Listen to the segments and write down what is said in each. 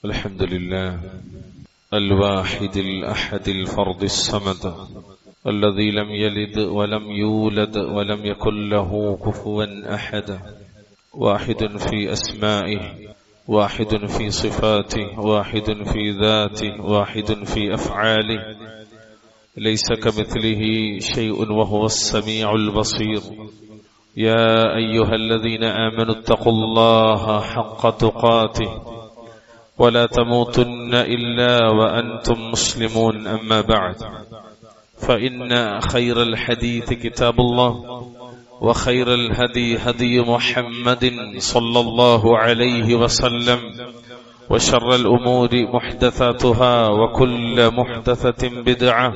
الحمد لله الواحد الأحد الفرد الصمد الذي لم يلد ولم يولد ولم يكن له كفوا أحد، واحد في أسمائه، واحد في صفاته، واحد في ذاته، واحد في أفعاله، ليس كمثله شيء وهو السميع البصير. يا أيها الذين آمنوا اتقوا الله حق تقاته ولا تموتن إلا وأنتم مسلمون. أما بعد، فإن خير الحديث كتاب الله، وخير الهدي هدي محمد صلى الله عليه وسلم، وشر الأمور محدثاتها، وكل محدثة بدعة،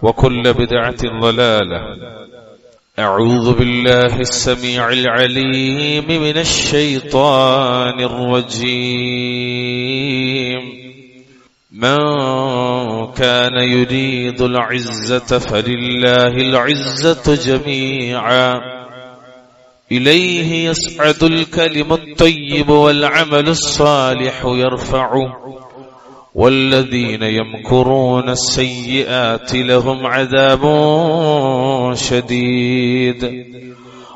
وكل بدعة ضلالة. أعوذ بالله السميع العليم من الشيطان الرجيم. من كان يريد العزة فلله العزة جميعا، إليه يصعد الكلم الطيب والعمل الصالح يرفعه، والذين يمكرون السيئات لهم عذاب شديد،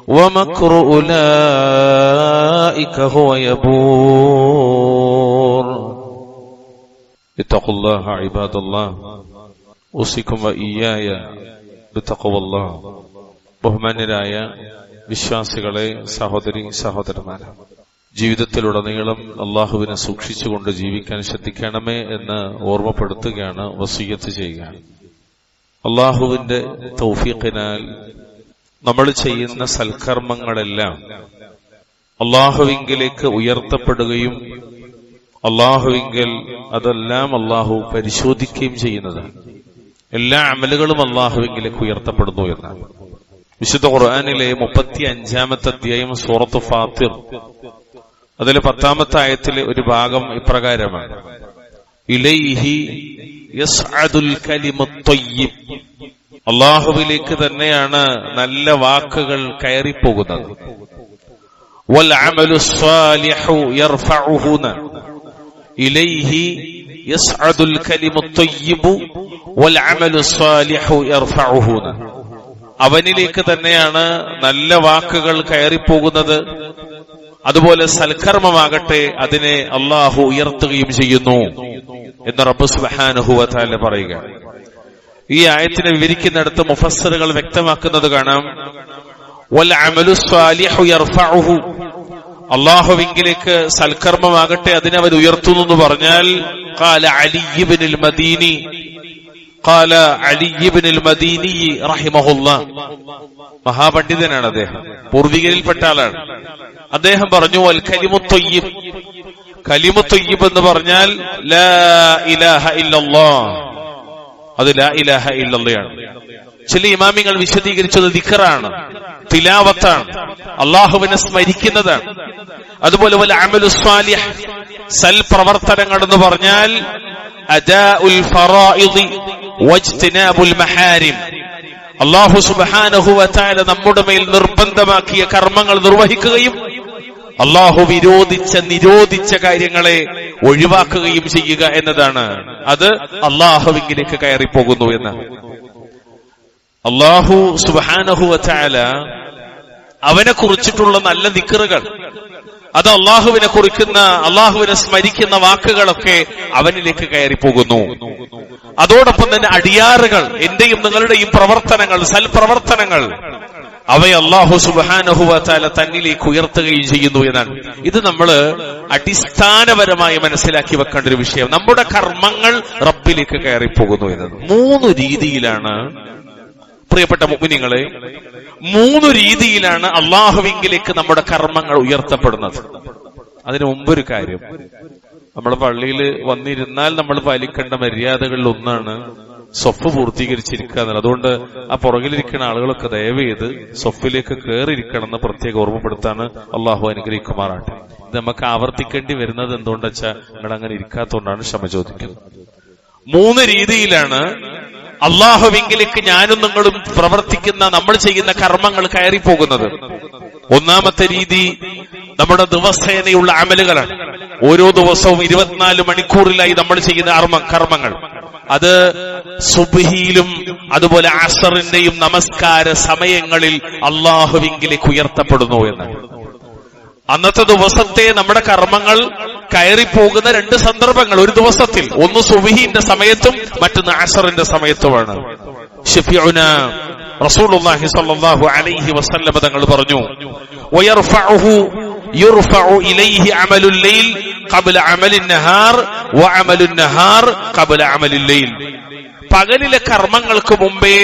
ومكر أولئك هو يبور. اتقوا الله عباد الله، أوصيكم وإياي بتقوى الله. ബഹുമാന്യരായ വിശ്വാസികളെ, സഹോദരി സഹോദരന്മാരെ, ജീവിതത്തിലുടനീളം അള്ളാഹുവിനെ സൂക്ഷിച്ചുകൊണ്ട് ജീവിക്കാൻ ശ്രദ്ധിക്കണമേ എന്ന് ഓർമ്മപ്പെടുത്തുകയാണ്, വസിയ്യത്ത് ചെയ്യുകയാണ്. അള്ളാഹുവിന്റെ തൗഫീഖിനാൽ നമ്മൾ ചെയ്യുന്ന സൽക്കർമ്മങ്ങളെല്ലാം അള്ളാഹുവിങ്കിലേക്ക് ഉയർത്തപ്പെടുകയും അള്ളാഹുവിങ്കൽ അതെല്ലാം അള്ളാഹു പരിശോധിക്കുകയും ചെയ്യുന്നതാണ്. എല്ലാ അമലുകളും അള്ളാഹുവിങ്കിലേക്ക് ഉയർത്തപ്പെടുന്നു എന്നാണ്. വിശുദ്ധ ഖുർആനിലെ 35-ാമത്തെ അധ്യായം സൂറത്ത് ഫാത്തിർ, അതിലെ 10-ാമത്തെ ആയത്തിലെ ഒരു ഭാഗം ഇപ്രകാരമാണ്: ഇലൈഹി യസ്അദുൽ കലിമുത് ത്വയ്യിബ്. അല്ലാഹുവിലേക്ക് തന്നെയാണ് നല്ല വാക്കുകൾ കയറിപ്പോകുന്നത്. വൽ അമലുസ് സ്വാലിഹു യർഫഉഹു. ഇലൈഹി യസ്അദുൽ കലിമുത് ത്വയ്യിബു വൽ അമലുസ് സ്വാലിഹു യർഫഉഹു. അവനിലേക്ക് തന്നെയാണ് നല്ല വാക്കുകൾ കയറിപ്പോകുന്നത്, അതുപോലെ സൽക്കർമ്മമാകട്ടെ അതിനെ അള്ളാഹു ഉയർത്തുകയും ചെയ്യുന്നു എന്ന് റബ്ബ് സുബ്ഹാനഹു വ തആല പറയുക. ഈ ആയത്തിനെ വിവരിക്കുന്നിടത്ത് മുഫസ്സിറുകൾ വ്യക്തമാക്കുന്നത് കാണാം, വൽ അമലു സ്വാലിഹു യർഫഉഹു. അള്ളാഹുവിങ്കിലേക്ക് സൽക്കർമ്മമാകട്ടെ അതിനെ അവൻ ഉയർത്തുന്നു എന്ന് പറഞ്ഞാൽ, ഖാല അലി ഇബ്നുൽ മദീനി, ഖാല അലി ഇബ്നുൽ മദീനി റഹിമഹുല്ലാഹ്. മഹാപണ്ഡിതനാണ് അദ്ദേഹം, പൂർവികരിൽപ്പെട്ട ആളാണ്. അദ്ദേഹം പറഞ്ഞു, വൽ കലിമുത് ത്വയ്യിബ്. കലിമുത് ത്വയ്യിബ് എന്ന് പറഞ്ഞാൽ ലാ ഇലാഹ ഇല്ലല്ലാഹ്. അത് ലാ ഇലാഹ ഇല്ലല്ലാഹ്. ചില ഇമാമിങ്ങൾ വിശദീകരിച്ചത് ദിക്റാണ്, തിലാവത്താണ്, അള്ളാഹുവിനെ സ്മരിക്കുന്നതാണ്. അതുപോലെ വൽ അമലു സ്വാലിഹ്, സൽപ്രവർത്തനങ്ങൾ എന്ന് പറഞ്ഞാൽ അദാഉൽ ഫറായിദി വജ്തിനാബുൽ മഹാരിം. അല്ലാഹു സുബ്ഹാനഹു വ തആല നമ്മുടെ മേൽ നിർബന്ധമാക്കിയ കർമ്മങ്ങൾ നിർവഹിക്കുകയും അല്ലാഹു നിരോധിച്ച കാര്യങ്ങളെ ഒഴിവാക്കുകയും ചെയ്യുക എന്നതാണ്. അത് അല്ലാഹുവിലേക്ക് കയറിപ്പോകുന്നു എന്നാണ്. അല്ലാഹു സുബ്ഹാനഹു വ തആല അവനെ കുറിച്ചിട്ടുള്ള നല്ല ദിക്റുകൾ, അത് അള്ളാഹുവിനെ കുറിക്കുന്ന, അള്ളാഹുവിനെ സ്മരിക്കുന്ന വാക്കുകളൊക്കെ അവനിലേക്ക് കയറിപ്പോകുന്നു. അതോടൊപ്പം തന്നെ അടിയാറുകൾ, എന്റെയും നിങ്ങളുടെയും പ്രവർത്തനങ്ങൾ, സൽപ്രവർത്തനങ്ങൾ, അവയെ അള്ളാഹു സുബ്ഹാനഹു വ തആല തന്നിലേക്ക് ഉയർത്തുകയും ചെയ്യുന്നു എന്നാണ്. ഇത് നമ്മൾ അടിസ്ഥാനപരമായി മനസ്സിലാക്കി വെക്കേണ്ട ഒരു വിഷയം. നമ്മുടെ കർമ്മങ്ങൾ റബ്ബിലേക്ക് കയറിപ്പോകുന്നു എന്നത് 3 രീതിയിലാണ്. പ്രിയപ്പെട്ട മുഅ്മിനീങ്ങളെ, 3 രീതിയിലാണ് അള്ളാഹുവിങ്കിലേക്ക് നമ്മുടെ കർമ്മങ്ങൾ ഉയർത്തപ്പെടുന്നത്. അതിനു മുമ്പൊരു കാര്യം, നമ്മുടെ പള്ളിയിൽ വന്നിരുന്നാൽ നമ്മൾ പാലിക്കേണ്ട മര്യാദകളിൽ ഒന്നാണ് സ്വഫ് പൂർത്തീകരിച്ചിരിക്കുക എന്നുള്ളത്. അതുകൊണ്ട് ആ പുറകിലിരിക്കുന്ന ആളുകളൊക്കെ ദയവ് ചെയ്ത് സ്വഫിലേക്ക് കയറിയിരിക്കണം എന്ന് പ്രത്യേകം ഓർമ്മപ്പെടുത്താണ്. അള്ളാഹു അനുഗ്രഹിക്കുമാറാട്ടെ. ഇത് നമുക്ക് ആവർത്തിക്കേണ്ടി വരുന്നത് എന്തുകൊണ്ടെന്ന് വെച്ചാൽ നിങ്ങൾ അങ്ങനെ ഇരിക്കാത്തതുകൊണ്ടാണ്, ക്ഷമ ചോദിക്കുന്നത്. 3 രീതിയിലാണ് അള്ളാഹുവിങ്കിലേക്ക് ഞാനും നിങ്ങളും പ്രവർത്തിക്കുന്ന, നമ്മൾ ചെയ്യുന്ന കർമ്മങ്ങൾ കയറിപ്പോകുന്നത്. ഒന്നാമത്തെ രീതി നമ്മുടെ ദിവസേനയുള്ള അമലുകളാണ്. ഓരോ ദിവസവും 24 മണിക്കൂറിലായി നമ്മൾ ചെയ്യുന്ന കർമ്മങ്ങൾ, അത് സുബ്ഹിയിലും അതുപോലെ അസറിന്റെയും നമസ്കാര സമയങ്ങളിൽ അള്ളാഹുവിങ്കിലേക്ക് ഉയർത്തപ്പെടുന്നു എന്ന്. അന്നത്തെ ദിവസത്തെ നമ്മുടെ കർമ്മങ്ങൾ കയറിപ്പോകുന്ന 2 സന്ദർഭങ്ങൾ ഒരു ദിവസത്തിൽ, ഒന്ന് സുബ്ഹിന്റെ സമയത്തും മറ്റൊന്ന് അസറിന്റെ സമയത്തുമാണ്. ഷഫീഉന റസൂലുള്ളാഹി സ്വല്ലല്ലാഹു അലൈഹി വസല്ലം തങ്ങൾ പറഞ്ഞു, യുർഫഉ ഇലൈഹി അമലുൽ ലൈൽ ഖബ്ല അമലിൻ നഹാർ വഅമലുൻ നഹാർ ഖബ്ല അമലിൽ ലൈൽ. പകലിലെ കർമ്മങ്ങൾക്ക് മുമ്പേ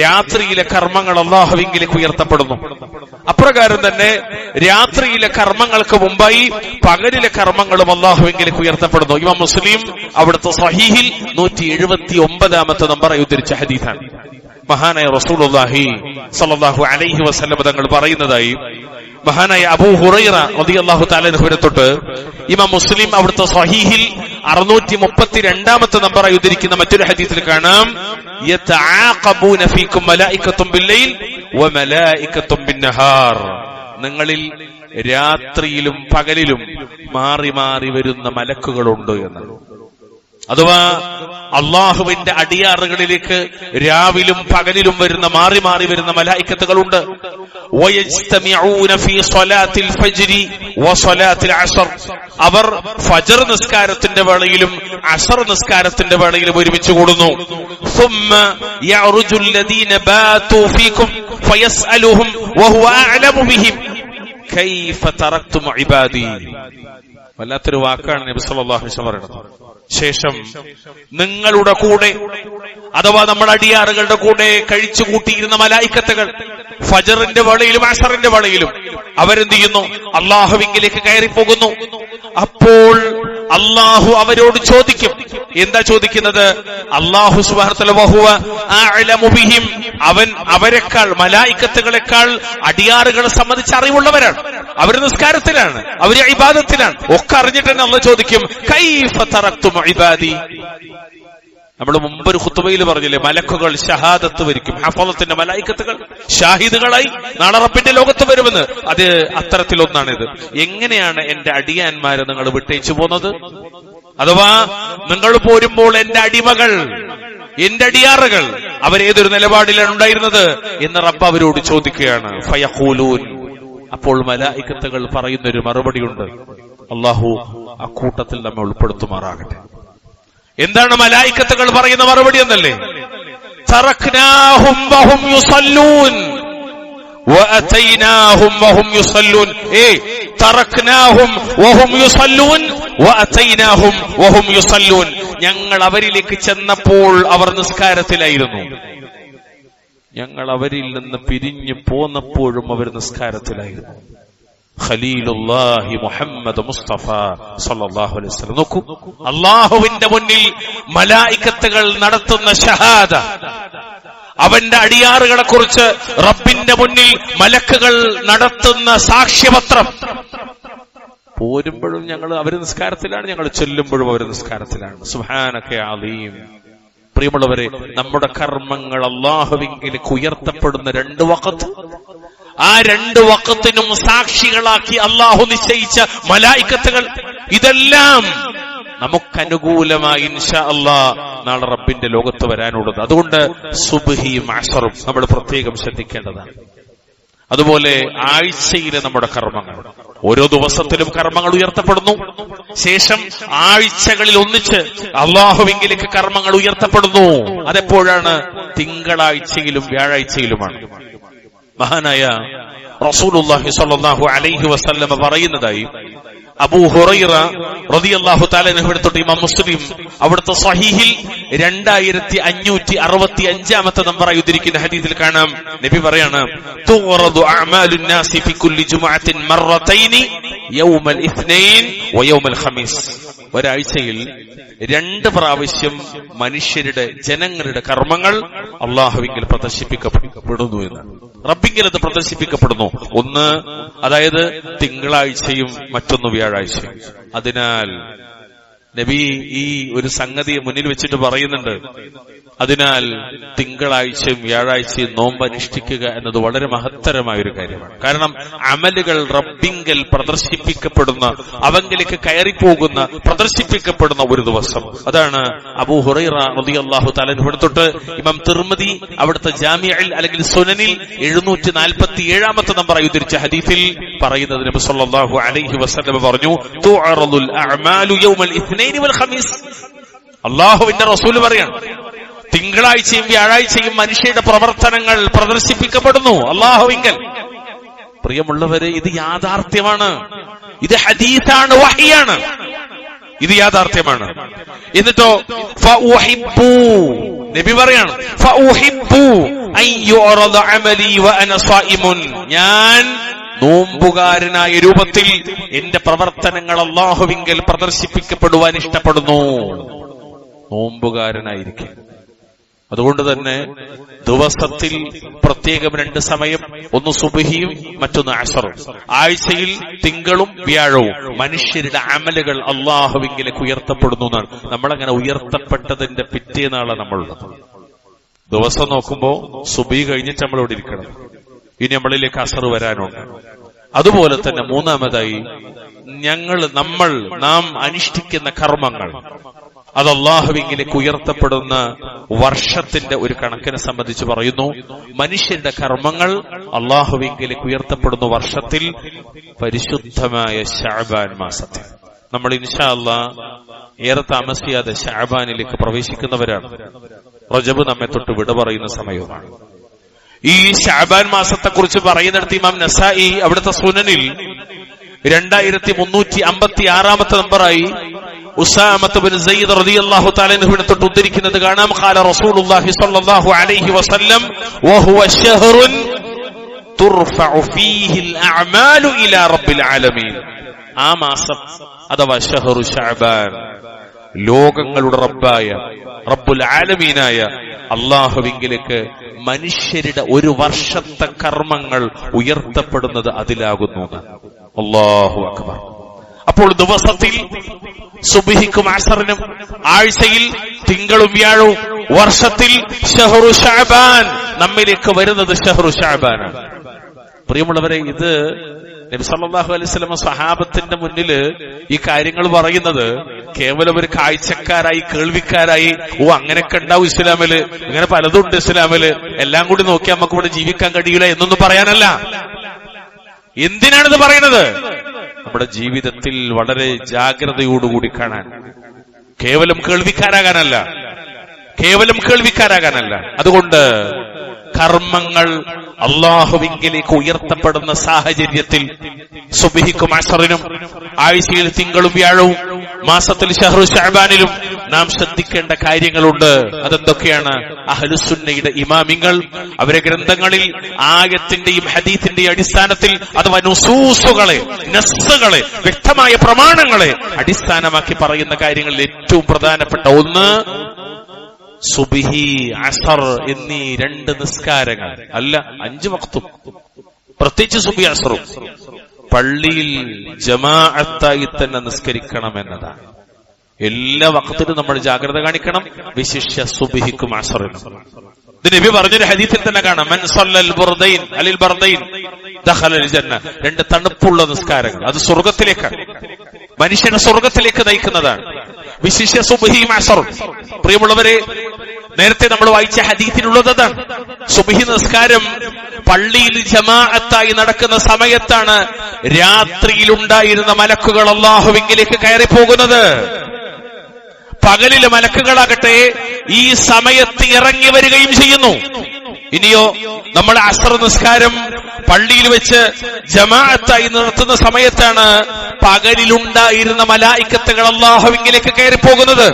രാത്രിയിലെ കർമ്മങ്ങൾ അല്ലാഹുവിലേക്ക് ഉയർത്തപ്പെടുന്നു. അപ്രകാരം തന്നെ രാത്രിയിലെ കർമ്മങ്ങൾക്ക് മുമ്പായി പകലിലെ കർമ്മങ്ങളും അല്ലാഹുവിലേക്ക് ഉയർത്തപ്പെടുന്നു. ഇമാം മുസ്ലിം അവിടുത്തെ സ്വഹീഹിൽ 179 നമ്പർ ഉദ്ധരിച്ച ഹദീസാണ്. മഹാനായ റസൂലുള്ളാഹി സ്വല്ലല്ലാഹു അലൈഹി വസല്ലം തങ്ങൾ പറയുന്നതായി മഹാനായ അബൂ ഹുറൈറ റളിയല്ലാഹു തആല അൻഹുവിനെ തൊട്ട് ഇമാം മുസ്ലിം അവിടുത്തെ സ്വഹീഹിൽ 632 നമ്പറായി ഉദ്ധരിക്കുന്ന മറ്റൊരു ഹദീസിൽ കാണാം, യതആഖബൂന ഫീകും മലായികത്തും ബില്ലൈൽ വമലായികത്തും ബിന്നഹാർ. നിങ്ങളിൽ രാത്രിയിലും പകലിലും മാറി മാറി വരുന്ന മലക്കുകളുണ്ട് എന്ന്. അഥവാ അള്ളാഹുവിന്റെ അടിയാറുകളിലേക്ക് രാവിലും പകലിലും വരുന്ന മാറി മാറി വരുന്ന മലായിക്കത്തുകളുണ്ട്. അവർ ഫജ്ർ നിസ്കാരത്തിന്റെ വേളയിലും അസർ നിസ്കാരത്തിന്റെ വേളയിലും ഒരുമിച്ച് കൂടുന്നു. വല്ലാത്തൊരു വാക്കാണ് നബി സല്ലല്ലാഹു അലൈഹി വസല്ലം പറയുന്നത്. ശേഷം നിങ്ങളുടെ കൂടെ അഥവാ നമ്മുടെ അടിയാറുകളുടെ കൂടെ കഴിച്ചു കൂട്ടിയിരുന്ന മലായിക്കത്തുകൾ ഫജറിന്റെ വേളയിലും അസറിന്റെ വേളയിലും അവരെന്ത് ചെയ്യുന്നു? അള്ളാഹുവിലേക്ക് കയറിപ്പോകുന്നു. അപ്പോൾ അള്ളാഹു അവരോട് ചോദിക്കും. എന്താ ചോദിക്കുന്നത്? അള്ളാഹു സുബ്ഹാനഹു വ തആല വഹുവ അഅലമു ബിഹിം, അവൻ അവരെക്കാൾ മലായിക്കത്തുകളെക്കാൾ അടിയാറുകളെ സംബന്ധിച്ച് അറിവുള്ളവരാണ്. അവര് നിസ്കാരത്തിലാണ്, അവര് ഇബാദത്തിലാണ്, ഒക്കെ അറിഞ്ഞിട്ട് തന്നെ അള്ളാഹു ചോദിക്കും, കൈഫ തറക്തും ഇബാദി. നമ്മൾ മുമ്പൊരു ഖുത്ബയിൽ പറഞ്ഞില്ലേ, മലക്കുകൾ ഷഹാദത്ത് വരിക്കും. ഹഫളത്തിന്റെ മലായിക്കത്തുകൾ ഷാഹിദുകളായി നാളെ റബ്ബിന്റെ ലോകത്ത് വരുമെന്ന്. അത് അത്തരത്തിലൊന്നാണിത്. എങ്ങനെയാണ് എന്റെ അടിയാന്മാരെ നിങ്ങൾ വിട്ടേച്ചു പോകുന്നത്? അഥവാ നിങ്ങൾ പോരുമ്പോൾ എന്റെ അടിമകൾ, എന്റെ അടിയാറുകൾ അവരേതൊരു നിലപാടിലാണ് ഉണ്ടായിരുന്നത് എന്ന് റബ്ബ് അവരോട് ചോദിക്കുകയാണ്. ഫയഖൂലൂൻ, അപ്പോൾ മലായിക്കത്തുകൾ പറയുന്നൊരു മറുപടിയുണ്ട്. അള്ളാഹു അക്കൂട്ടത്തിൽ നമ്മെ ഉൾപ്പെടുത്തുമാറാകട്ടെ. എന്താണ് മലായിക്കത്തുകൾ പറയുന്ന മറുപടി എന്നല്ലേ? തറക്നാഹും വഹും യുസല്ലൂൻ വഅതൈനാഹും വഹും യുസല്ലൂൻ. തറക്നാഹും വഹും യുസല്ലൂൻ വഅതൈനാഹും വഹും യുസല്ലൂൻ. ഞങ്ങൾ അവരിലേക്ക് ചെന്നപ്പോൾ അവർ നിസ്കാരത്തിലായിരുന്നു, ഞങ്ങൾ അവരിൽ നിന്ന് പിരിഞ്ഞു പോന്നപ്പോഴും അവർ നിസ്കാരത്തിലായിരുന്നു. ഖലീലുല്ലാഹി മുഹമ്മദ് മുസ്തഫ സല്ലല്ലാഹു അലൈഹി വസല്ലം. നോക്കൂ, അല്ലാഹുവിന്റെ മുന്നിൽ മലായിക്കത്തുകൾ നടത്തുന്ന ഷഹാദ, അവന്റെ അടിയാറുകളെ കുറിച്ച് റബ്ബിന്റെ മുന്നിൽ മലക്കുകൾ നടത്തുന്ന സാക്ഷ്യപത്രം. പോരുമ്പോഴും ഞങ്ങൾ അവര് നിസ്കാരത്തിലാണ്, ഞങ്ങൾ ചെല്ലുമ്പോഴും അവര് നിസ്കാരത്തിലാണ്. സുബ്ഹാനക യാ അലീം. പ്രിയമുള്ളവരെ, നമ്മുടെ കർമ്മങ്ങൾ അല്ലാഹുവിലേക്ക് ഉയർത്തപ്പെടുന്ന 2 വഖത്ത്, ആ 2 വഖത്തിനും സാക്ഷികളാക്കി അള്ളാഹു നിശ്ചയിച്ച മലായിക്കത്തുകൾ, ഇതെല്ലാം നമുക്കനുകൂലമായി ഇൻഷാ അല്ലാഹ് നാളെ റബ്ബിന്റെ ലോകത്ത് വരാനുള്ളത്. അതുകൊണ്ട് സുബ്ഹിയും അസറും നമ്മൾ പ്രത്യേകം ശ്രദ്ധിക്കേണ്ടതാണ്. അതുപോലെ ആഴ്ചയിലെ നമ്മുടെ കർമ്മങ്ങൾ, ഓരോ ദിവസത്തിലും കർമ്മങ്ങൾ ഉയർത്തപ്പെടുന്നു. ശേഷം ആഴ്ചകളിൽ ഒന്നിച്ച് അല്ലാഹുവിലേക്ക് കർമ്മങ്ങൾ ഉയർത്തപ്പെടുന്നു. അതെപ്പോഴാണ്? തിങ്കളാഴ്ചയിലും വ്യാഴാഴ്ചയിലുമാണ്. മഹാനായ റസൂലുള്ളാഹി സ്വല്ലല്ലാഹു അലൈഹി വസല്ലം പറയുന്നതായി അബൂ ഹുറൈറ റളിയല്ലാഹു തആല അൻഹു തൊട്ട് ഇമാം മുസ്ലിം അവിടുത്തെ സ്വഹീഹിൽ 2565 നമ്പറായി ഉദ്ധരിക്കുന്ന ഹദീസിൽ കാണാം, നബി പറയാണ്, തുറദു അഅമാലുൻ നാസി ഫി കുല്ലി ജുമുഅത്തിൻ മറത്തൈനി യൗമൽ ഇത്നൈൻ വയൗമൽ ഖമീസ്. ഒരാഴ്ചയിൽ 2 പ്രാവശ്യം മനുഷ്യരുടെ, ജനങ്ങളുടെ കർമ്മങ്ങൾ അള്ളാഹുവിങ്കിൽ പ്രദർശിപ്പിക്കപ്പെടുന്നു എന്ന്. റബ്ബിങ്കിൽ അത് പ്രദർശിപ്പിക്കപ്പെടുന്നു. ഒന്ന്, അതായത് തിങ്കളാഴ്ചയും മറ്റൊന്ന് വ്യാഴാഴ്ചയും. അതിനാൽ നബി ഈ ഒരു സംഗതിയെ മുന്നിൽ വെച്ചിട്ട് പറയുന്നുണ്ട്, അതിനാൽ തിങ്കളാഴ്ചയും വ്യാഴാഴ്ചയും നോമ്പ് അനുഷ്ഠിക്കുക എന്നത് വളരെ മഹത്തരമായ ഒരു കാര്യമാണ്. കാരണം അമലുകൾ റബ്ബിങ്കൽ പ്രദർശിപ്പിക്കപ്പെടുന്ന, അവങ്കിലേക്ക് കയറിപ്പോകുന്ന, പ്രദർശിപ്പിക്കപ്പെടുന്ന ഒരു ദിവസം. അതാണ് അബൂ ഹുറൈറ റളിയല്ലാഹു തആല അൻഹു തൊട്ട് ഇമാം തിർമിദി അവിടുത്തെ ജാമിഉൽ അല്ലെങ്കിൽ സുനനിൽ 747 നമ്പറായി ഉദ്ധരിച്ച ഹദീസിൽ പറയുന്നത്, നബി സല്ലല്ലാഹു അലൈഹി വസല്ലം പറഞ്ഞു, തുഅറദുൽ അഅമാലു യൗമൽ ഇത്നൈനി വൽ ഖമീസ്. അല്ലാഹുവിന്റെ റസൂൽ പറയാണ്, തിങ്കളാഴ്ചയും വ്യാഴാഴ്ചയും മനുഷ്യരുടെ പ്രവർത്തനങ്ങൾ പ്രദർശിപ്പിക്കപ്പെടുന്നു അല്ലാഹുവിങ്കൽ. പ്രിയമുള്ളവരെ, ഇത് യാഥാർത്ഥ്യമാണ്, ഇത് ഹദീസാണ്, വഹിയാണ്, ഇത് യാഥാർത്ഥ്യമാണ്. എന്നിട്ടോ ഫഉഹിബ്ബു, നബി പറയാണ്, ഫഉഹിബ്ബു അൻ യുറദ അമലി വഅന സായിമുൻ, ഞാൻ നോമ്പുകാരനായ രൂപത്തിൽ എന്റെ പ്രവർത്തനങ്ങൾ അല്ലാഹുവിങ്കൽ പ്രദർശിപ്പിക്കപ്പെടുവാൻ ഇഷ്ടപ്പെടുന്നു. നോമ്പുകാരനായിരിക്കും. അതുകൊണ്ട് തന്നെ ദിവസത്തിൽ പ്രത്യേകം 2 സമയം, ഒന്ന് സുബ്ഹിയും മറ്റൊന്ന് അസറും. ആഴ്ചയിൽ തിങ്കളും വ്യാഴവും മനുഷ്യരുടെ അമലുകൾ അല്ലാഹുവിങ്കലേക്ക് ഉയർത്തപ്പെടുന്നു എന്നാണ്. നമ്മളങ്ങനെ ഉയർത്തപ്പെട്ടതിന്റെ പിറ്റേന്നാളാണ് നമ്മളുള്ളത്. ദിവസം നോക്കുമ്പോ സുബ്ഹി കഴിഞ്ഞിട്ട് നമ്മളിവിടെ ഇരിക്കണം, ഇനി നമ്മളിലേക്ക് അസർ വരാനുണ്ട്. അതുപോലെ തന്നെ മൂന്നാമതായി നാം അനുഷ്ഠിക്കുന്ന കർമ്മങ്ങൾ അത് അല്ലാഹുവിലേക്ക് ഉയർത്തപ്പെടുന്ന വർഷത്തിന്റെ ഒരു കണക്കിനെ സംബന്ധിച്ച് പറയുന്നു. മനുഷ്യരുടെ കർമ്മങ്ങൾ അല്ലാഹുവിലേക്ക് ഉയർത്തപ്പെടുന്ന വർഷത്തിൽ പരിശുദ്ധമായ ശഅബാൻ മാസത്തിൽ നമ്മൾ ഇൻഷാ അല്ലാഹ് ഏറെ താമസിയാതെ ശഅബാനിലേക്ക് പ്രവേശിക്കുന്നവരാണ്. റജബ് നമ്മെ തൊട്ട് വിട പറയുന്ന സമയമാണ്. ഈ ശഅബാൻ മാസത്തെക്കുറിച്ച് പറയുന്നിടത്ത് ഇമാം നസായി അവിടുത്തെ സുനനിൽ 2356 നമ്പറായി ഉസാമത്ത് ബിൻ സയ്യിദ് റളിയല്ലാഹു തആല അൻഹുവിനെ തൊട്ട് ഉദ്ധരിക്കുന്നത് കാണാം. ഖാല റസൂലുള്ളാഹി സ്വല്ലല്ലാഹു അലൈഹി വസല്ലം വഹുവ ശഹ്റുൻ തുർഫഉ ഫീഹിൽ അഅമാലു ഇലാ റബ്ബിൽ ആലമീൻ. ആ മാസം അഥവാ ശഹ്റു ശഅബാൻ ലോകങ്ങളുടെ റബ്ബായ റബ്ബുൽ ആലമീനായ അല്ലാഹുവിലേക്ക് മനുഷ്യരുടെ ഒരു വർഷത്തെ കർമ്മങ്ങൾ ഉയർത്തപ്പെടുന്നത് അതിലാകുന്നു. അല്ലാഹു അക്ബർ. അപ്പോൾ ദിവസത്തിൽ സുബ്ഹിക്കും അസറിനും, ആഴ്ചയിൽ തിങ്കളും വ്യാഴവും, വർഷത്തിൽ ശഹ്റു ശഅബാൻ നമ്മിലേക്ക് വരുന്നത് ശഹ്റു ശഅബാനാണ്. പ്രിയമുള്ളവരെ, ഇത് നബി സല്ലല്ലാഹു അലൈഹി വസല്ലം സ്വഹാബത്തിന്റെ മുന്നില് ഈ കാര്യങ്ങൾ പറയുന്നത് കേവലം ഒരു കാഴ്ചക്കാരായി, കേൾവിക്കാരായി, അങ്ങനെയൊക്കെ ഉണ്ടാവും ഇസ്ലാമില്, ഇങ്ങനെ പലതും ഉണ്ട് ഇസ്ലാമില്, എല്ലാം കൂടി നോക്കി നമുക്ക് ഇവിടെ ജീവിക്കാൻ കഴിയില്ല എന്നൊന്നും പറയാനല്ല. എന്തിനാണിത് പറയുന്നത്? നമ്മുടെ ജീവിതത്തിൽ വളരെ ജാഗ്രതയോടുകൂടി കാണാൻ, കേവലം കേൾവിക്കാരാകാനല്ല. അതുകൊണ്ട് കർമ്മങ്ങൾ അല്ലാഹുവിലേക്ക് ഉയർത്തപ്പെടുന്ന സാഹചര്യത്തിൽ സുബ്ഹിക്കും അസറിനും, ആഴ്ചയിൽ തിങ്കളും വ്യാഴവും, മാസത്തിൽ ശഹ്റു ശഅബാനിലും നാം ശ്രദ്ധിക്കേണ്ട കാര്യങ്ങളുണ്ട്. അതെന്തൊക്കെയാണ്? അഹ്ലുസുന്നയുടെ ഇമാമിങ്ങൾ അവരെ ഗ്രന്ഥങ്ങളിൽ ആയത്തിന്റെയും ഹദീസിന്റെയും അടിസ്ഥാനത്തിൽ അഥവാ നുസൂസുകളെ, നസ്സുകളെ, വ്യക്തമായ പ്രമാണങ്ങളെ അടിസ്ഥാനമാക്കി പറയുന്ന കാര്യങ്ങളിൽ ഏറ്റവും പ്രധാനപ്പെട്ട ഒന്ന് സുബ്ഹി, അസർ എന്നീ 2 നിസ്കാരങ്ങൾ അല്ല, 5 വക്തും, പ്രത്യേകിച്ച് സുബ്ഹി അസറും പള്ളിയിൽ ജമാഅത്തായി തന്നെ നിസ്കരിക്കണം എന്നതാണ്. എല്ലാ വക്തിലും നമ്മൾ ജാഗ്രത കാണിക്കണം, വിശിഷ്യ സുബ്ഹിക്കും അസറിനും. ഇത് നബി പറഞ്ഞൊരു ഹദീസിൽ തന്നെ കാണാം, മൻ സല്ലൽ ബർദൈൻ അലിൽ ബർദൈൻ ദഖലൽ ജന്ന. 2 തണുപ്പുള്ള നിസ്കാരങ്ങൾ, അത് സ്വർഗത്തിലേക്കാണ്, മനുഷ്യനെ സ്വർഗത്തിലേക്ക് നയിക്കുന്നതാണ്. വിശിഷ്യ സുബ്ഹിയും അസറും. പ്രിയമുള്ളവരെ, നേരത്തെ നമ്മൾ വായിച്ച ഹദീസിലുള്ളത് അതാണ്. സുബ്ഹി നിസ്കാരം പള്ളിയിൽ ജമാഅത്തായി നടക്കുന്ന സമയത്താണ് രാത്രിയിലുണ്ടായിരുന്ന മലക്കുകൾ അല്ലാഹുവിലേക്ക് കയറിപ്പോകുന്നത്. പകലിലെ മലക്കുകളാകട്ടെ ഈ സമയത്ത് ഇറങ്ങി വരികയും ചെയ്യുന്നു. ഇനിയോ നമ്മൾ അസ്ർ നിസ്കാരം പള്ളിയിൽ വെച്ച് ജമാഅത്തായി നടത്തുന്ന സമയത്താണ് പകലിലുണ്ടായിരുന്ന മലായിക്കത്തുകൾ അല്ലാഹുവിലേക്ക് കയറിപ്പോകുന്നത്.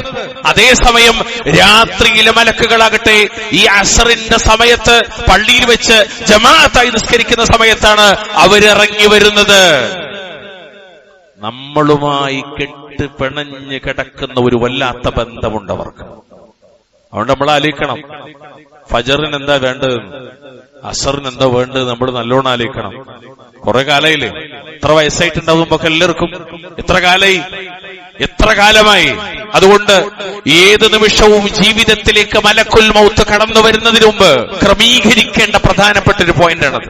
അതേസമയം രാത്രിയിലെ മലക്കുകളാകട്ടെ ഈ അസ്റിന്റെ സമയത്ത് പള്ളിയിൽ വെച്ച് ജമാഅത്തായി നിസ്കരിക്കുന്ന സമയത്താണ് അവരിറങ്ങി വരുന്നത്. നമ്മളുമായി കെട്ട് പിണഞ്ഞ് കിടക്കുന്ന ഒരു വല്ലാത്ത ബന്ധമുണ്ട് അവർക്ക്. അതുകൊണ്ട് നമ്മൾ ആലോചിക്കണം, ഫജറിന് എന്താ വേണ്ടത്, അസറിന് എന്താ വേണ്ടത്, നമ്മൾ നല്ലോണം ആലോചിക്കണം. കുറെ കാലായില്ലേ, എത്ര വയസ്സായിട്ടുണ്ടാവും നമുക്ക് എല്ലാവർക്കും, എത്ര കാലായി എത്ര കാലമായി? അതുകൊണ്ട് ഏത് നിമിഷവും ജീവിതത്തിലേക്ക് മലക്കുൽ മൗത്ത് കടന്നു വരുന്നതിന് മുമ്പ് ക്രമീകരിക്കേണ്ട പ്രധാനപ്പെട്ട ഒരു പോയിന്റാണത്.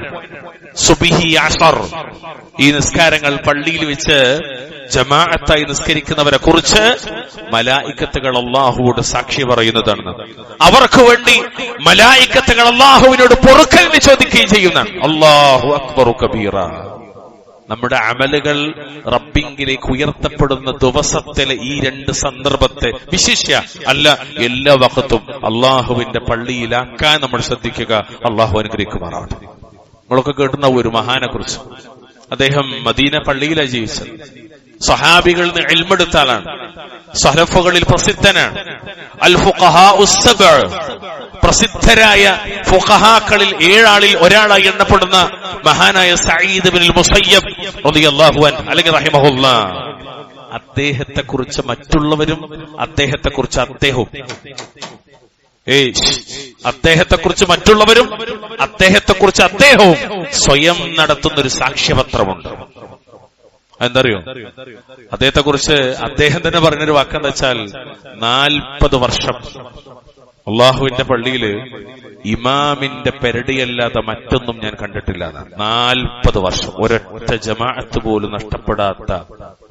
സുബ്ഹി അസർ, ഈ നിസ്കാരങ്ങൾ പള്ളിയിൽ വെച്ച് ജമാഅത്തായി നിസ്കരിക്കുന്നവരെ കുറിച്ച് മലായിക്കത്തുകൾ അല്ലാഹുവോട് സാക്ഷി പറയുന്നതാണ്. അവർക്ക് വേണ്ടി മലായിക്കത്തുകൾ അല്ലാഹുവിനോട് പൊറുക്കലിന് ചോദിക്കുകയും ചെയ്യുന്നതാണ്. അല്ലാഹു അക്ബർ കബീറ. നമ്മുടെ അമലുകൾ റബ്ബിങ്കിലേക്ക് ഉയർത്തപ്പെടുന്ന ദിവസത്തിലെ ഈ രണ്ട് സന്ദർഭത്തെ വിശിഷ്യ അല്ല എല്ലാ വഖത്തും അള്ളാഹുവിന്റെ പള്ളിയിലാക്കാൻ നമ്മൾ ശ്രദ്ധിക്കുക. അള്ളാഹു അനുഗ്രഹിക്കുമാറാവട്ടെ. നമ്മളൊക്കെ കേട്ടുന്ന ഒരു മഹാനെ കുറിച്ച്. അദ്ദേഹം മദീന പള്ളിയിലാണ് ജീവിച്ചത്. സഹാബികളിൽ നിന്ന് ഇൽമെടുത്ത ആളാണ്. സലഫുകളിൽ പ്രസിദ്ധനാണ്. അൽ ഫുഖഹാഉ സബ്അ, പ്രസിദ്ധരായ ഫുഖഹാക്കളിൽ 7 ആളിൽ ഒരാളായി എണ്ണപ്പെടുന്ന മഹാനായ സഈദ് ഇബ്നുൽ മുസയ്യബ് റളിയല്ലാഹു അൻഹു അല്ലെങ്കിൽ റഹിമഹുല്ലാഹ്. അദ്ദേഹത്തെക്കുറിച്ച് മറ്റുള്ളവരും അദ്ദേഹത്തെക്കുറിച്ച് അദ്ദേഹവും അദ്ദേഹത്തെക്കുറിച്ച് മറ്റുള്ളവരും അദ്ദേഹത്തെക്കുറിച്ച് അദ്ദേഹവും സ്വയം നടത്തുന്നൊരു സാക്ഷ്യപത്രമുണ്ട്. എന്തറിയോ? അദ്ദേഹത്തെക്കുറിച്ച് അദ്ദേഹം തന്നെ പറഞ്ഞൊരു വാക്കെന്താ വെച്ചാൽ 40 വർഷം അള്ളാഹുവിന്റെ പള്ളിയില് ഇമാമിന്റെ പെരടിയല്ലാതെ മറ്റൊന്നും ഞാൻ കണ്ടിട്ടില്ല. 40 വർഷം ഒരൊറ്റ ജമാഅത്ത് പോലും നഷ്ടപ്പെടാത്ത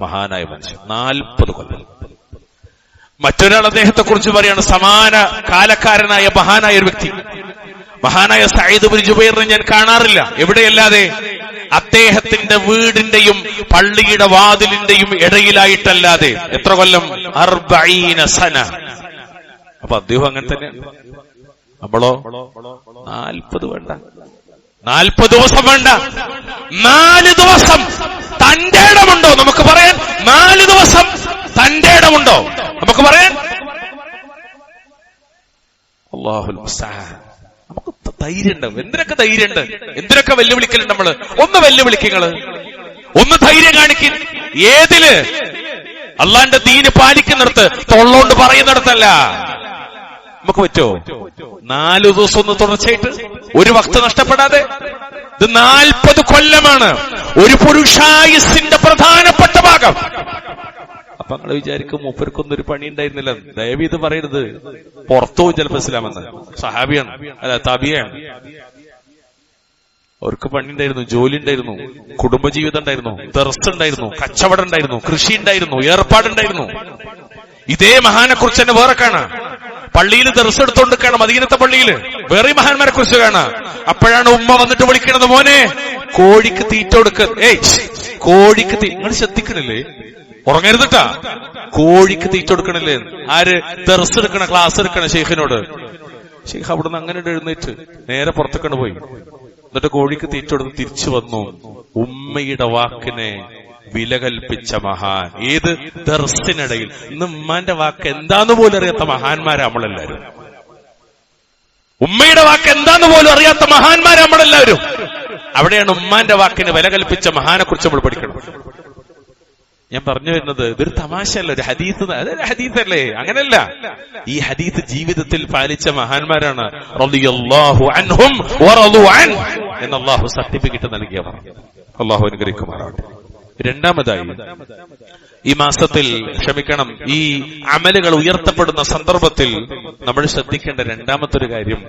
മഹാനായ മനുഷ്യൻ. 40 കൊല്ലം. മറ്റൊരാൾ അദ്ദേഹത്തെ കുറിച്ച് പറയാണ്, സമാന കാലക്കാരനായ മഹാനായ ഒരു വ്യക്തി, മഹാനായ സഈദ് ഇബ്നു ജുബൈറിനെ ഞാൻ കാണാറില്ല. എവിടെയല്ലാതെ അദ്ദേഹത്തിന്റെ വീടിന്റെയും പള്ളിയുടെ വാതിലിന്റെയും ഇടയിലായിട്ടല്ലാതെ. എത്ര കൊല്ലം? 40 സന. അപ്പൊ അദ്ദേഹം അങ്ങനെ തന്നെയാണ്. നമ്മളോ 40 വേണ്ട, 40 ദിവസം വേണ്ട, 4 ദിവസം തന്റെ ഇടമുണ്ടോ നമുക്ക് പറയാൻ? 4 ദിവസം തന്റെ ഇടമുണ്ടോ നമുക്ക് പറയാൻ? അല്ലാഹുൽ മുസ്തആൻ. നമുക്ക് ധൈര്യമുണ്ട്. എന്തിനൊക്കെ ധൈര്യമുണ്ട്, എന്തിനൊക്കെ വെല്ലുവിളിക്കലുണ്ട് നമ്മള്. ഒന്ന് വെല്ലുവിളിക്കുങ്ങള്, ഒന്ന് ധൈര്യം കാണിക്കും. ഏതില്? അള്ളാന്റെ ദീന് പാലിക്കുന്നിടത്ത്, തൊള്ളോണ്ട് പറയുന്നിടത്തല്ല. നമുക്ക് പറ്റുമോ? 4 ദിവസം ഒന്ന് തുടർച്ചയായിട്ട് ഒരു വക്ത് നഷ്ടപ്പെടാതെ? ഇത് 40 കൊല്ലമാണ് ഒരു പുരുഷായുസിന്റെ പ്രധാനപ്പെട്ട ഭാഗം. അപ്പൊ നിങ്ങൾ വിചാരിക്കും മൂപ്പർക്കൊന്നും ഒരു പണി ഉണ്ടായിരുന്നില്ല. ദയവ് ഇത് പറയരുത്, പുറത്തു പോയി ചിലപ്പോൾ ഇസ്ലാമെന്ന്. സഹാബിയാണ്, അല്ല താബിയാണ്. അവർക്ക് പണി ഉണ്ടായിരുന്നു, ജോലി ഉണ്ടായിരുന്നു, കുടുംബജീവിതം ഉണ്ടായിരുന്നു, ദർസ് ഉണ്ടായിരുന്നു, കച്ചവടം ഉണ്ടായിരുന്നു, കൃഷി ഉണ്ടായിരുന്നു, ഏർപ്പാടുണ്ടായിരുന്നു. ഇതേ മഹാനെ കുറിച്ച് തന്നെ വേറെ കാണാം. പള്ളിയിൽ ദർസ് എടുത്തോണ്ട് കാണാം, മദീനത്തെ പള്ളിയില് വേറെ മഹാന്മാരെ കുറിച്ച് കാണാം. അപ്പോഴാണ് ഉമ്മ വന്നിട്ട് വിളിക്കണത്, മോനെ കോഴിക്ക് തീറ്റ കൊടുക്ക. കോഴിക്ക് നിങ്ങൾ ശ്രദ്ധിക്കണില്ലേ? ഉറങ്ങരുതട്ടാ. കോഴിക്ക് തീറ്റ കൊടുക്കണില്ലേ? ആര്? ദർസ് എടുക്കണ, ക്ലാസ് എടുക്കണ ഷെയ്ഖിനോട്. ഷെയ്ഖ് അവിടുന്ന് അങ്ങനെ എഴുന്നേറ്റ് നേരെ പുറത്തേക്കാണ് പോയി. എന്നിട്ട് കോഴിക്ക് തീറ്റ കൊടുത്ത് തിരിച്ചു വന്നു. ഉമ്മയുടെ വാക്കിനെ വില കൽപ്പിച്ച മഹാൻ. ഏത്? ദർസിനിടയിൽ. ഇന്ന് ഉമ്മാന്റെ വാക്ക് എന്താന്ന് പോലും അറിയാത്ത മഹാന്മാരാ നമ്മളെല്ലാരും. ഉമ്മയുടെ വാക്ക് എന്താന്ന് പോലും അറിയാത്ത മഹാന്മാരാ നമ്മളെല്ലാവരും. അവിടെയാണ് ഉമ്മാന്റെ വാക്കിന് വില കൽപ്പിച്ച മഹാനെ കുറിച്ച് നമ്മൾ പഠിക്കണം. ഞാൻ പറഞ്ഞു വരുന്നത് ഇതൊരു തമാശയല്ല, ഒരു ഹദീസ്. അതൊരു ഹദീസല്ലേ? അങ്ങനെയല്ല. ഈ ഹദീസ് ജീവിതത്തിൽ പാലിച്ച മഹാന്മാരാണ്. റളിയല്ലാഹു അൻഹും വറളു അൻ എന്ന് അല്ലാഹു സർട്ടിഫിക്കറ്റ് നൽകിയവർ. അല്ലാഹു അനുഗ്രഹിക്കുമാറാവട്ടെ. രണ്ടാമതായി, ഈ മാസത്തിൽ ക്ഷമിക്കണം, ഈ അമലുകൾ ഉയർത്തപ്പെടുന്ന സന്ദർഭത്തിൽ നമ്മൾ ശ്രദ്ധിക്കേണ്ട രണ്ടാമത്തെ കാര്യം,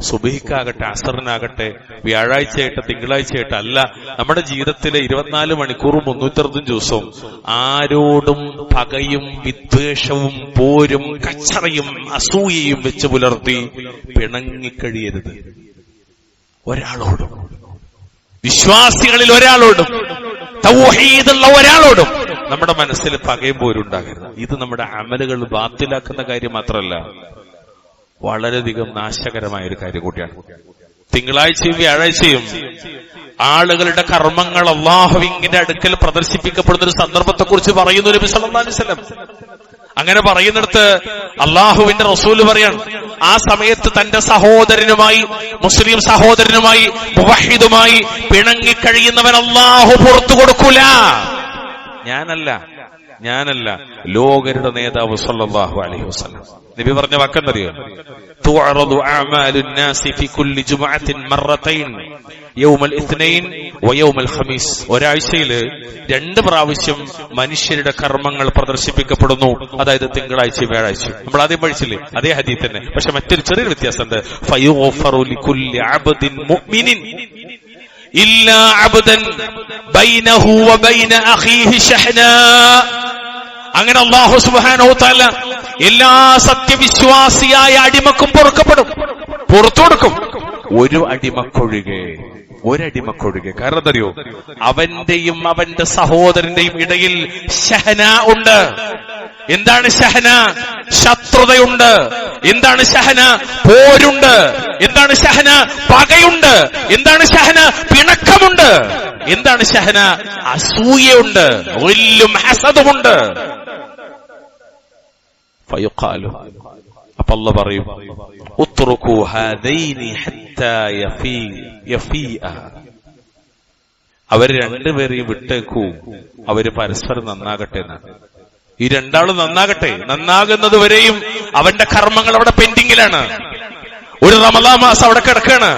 സുബഹിക്കാകട്ടെ അസറിനാകട്ടെ വ്യാഴാഴ്ചയായിട്ട് തിങ്കളാഴ്ചയായിട്ട് അല്ല, നമ്മുടെ ജീവിതത്തിലെ 24 മണിക്കൂറും 360 ദിവസവും ആരോടും പകയും വിദ്വേഷവും പോരും കച്ചറയും അസൂയയും വെച്ച് പുലർത്തി പിണങ്ങിക്കഴിയരുത്. ഒരാളോടും, വിശ്വാസികളിൽ ഒരാളോടും, തൗഹീദുള്ള ഒരാളോടും നമ്മുടെ മനസ്സിൽ പകയും പോരുണ്ടാകരുത്. ഇത് നമ്മുടെ അമലുകൾ ബാത്തിലാക്കുന്ന കാര്യം മാത്രമല്ല, വളരെയധികം നാശകരമായ ഒരു കാര്യം കൂടിയാണ്. തിങ്കളാഴ്ചയും വ്യാഴാഴ്ചയും ആളുകളുടെ കർമ്മങ്ങൾ അല്ലാഹുവിന്റെ അടുക്കൽ പ്രദർശിപ്പിക്കപ്പെടുന്ന ഒരു സന്ദർഭത്തെക്കുറിച്ച് പറയുന്നു നബി സല്ലല്ലാഹു അലൈഹി വസല്ലം. അങ്ങനെ പറയുന്നിടത്ത് അള്ളാഹുവിന്റെ റസൂല് പറയാണ്, ആ സമയത്ത് തന്റെ സഹോദരനുമായി, മുസ്ലിം സഹോദരനുമായി, മുവഹിദുമായി പിണങ്ങിക്കഴിയുന്നവൻ അള്ളാഹു പുറത്തു കൊടുക്കൂല. ഞാനല്ല, ഞാനല്ല, ലോകരുടെ നേതാവ് സല്ലല്ലാഹു അലൈഹി വസല്ലം. നബി പറഞ്ഞ വാക്കെന്നറിയോ? തുഅറദു അഅമാലുൻ നാസി ഫി കുല്ലി ജുമുഅത്തിൻ മറത്തൈൻ യൗമൽ ഇത്നൈൻ വ യൗമൽ ഖമീസ്. ഒരാഴ്ചയില് 2 പ്രാവശ്യം മനുഷ്യരുടെ കർമ്മങ്ങൾ പ്രദർശിപ്പിക്കപ്പെടുന്നു. അതായത് തിങ്കളാഴ്ച, വ്യാഴാഴ്ച. നമ്മൾ ആദ്യം പഠിച്ചില്ലേ അതേ ഹദീസ് തന്നെ, പക്ഷെ മറ്റൊരു ചെറിയൊരു വ്യത്യാസമുണ്ട്. ഫയുഗ്ഫറു ലികുല്ലി അബ്ദിൻ മുഅ്മിനിൻ ഇല്ലാ അബ്ദൻ ബൈനഹു വ ബൈന അഖീഹി ശഹ്നാ. അങ്ങനെ അല്ലാഹു സുബ്ഹാനഹു വ തആല എല്ലാ സത്യവിശ്വാസിയായ അടിമക്കും പൊറുക്കപ്പെടും, പുറത്തു കൊടുക്കും. ഒരടിമക്കൊഴികെ. കാരണം എന്തറിയോ? അവന്റെയും അവന്റെ സഹോദരന്റെയും ഇടയിൽ ഷഹന ഉണ്ട്. എന്താണ് ഷഹന? ശത്രുതയുണ്ട്. എന്താണ് ഷഹന? പോരുണ്ട്. എന്താണ് ഷഹന? പകയുണ്ട്. എന്താണ് ഷഹന? പിണക്കമുണ്ട്. എന്താണ് ഷഹന? അസൂയയുണ്ട്, ഒല്ലും ഹസദുമുണ്ട്. ഫയുഖാലു, അപ്പൊ അല്ലാഹു പറയും, ഉത്റുകൂ ഹാദൈനി ഹത്താ യഫീഅ. അവർ രണ്ടുപേരെയും വിട്ടേക്കൂ, അവര് പരസ്പരം നന്നാകട്ടെ എന്നാണ്. ഈ രണ്ടാളും നന്നാകട്ടെ. നന്നാകുന്നത് വരെയും അവന്റെ കർമ്മങ്ങൾ അവിടെ പെൻഡിങ്ങിലാണ്. ഒരു റമളാൻ മാസം അവിടെ കിടക്കാണ്,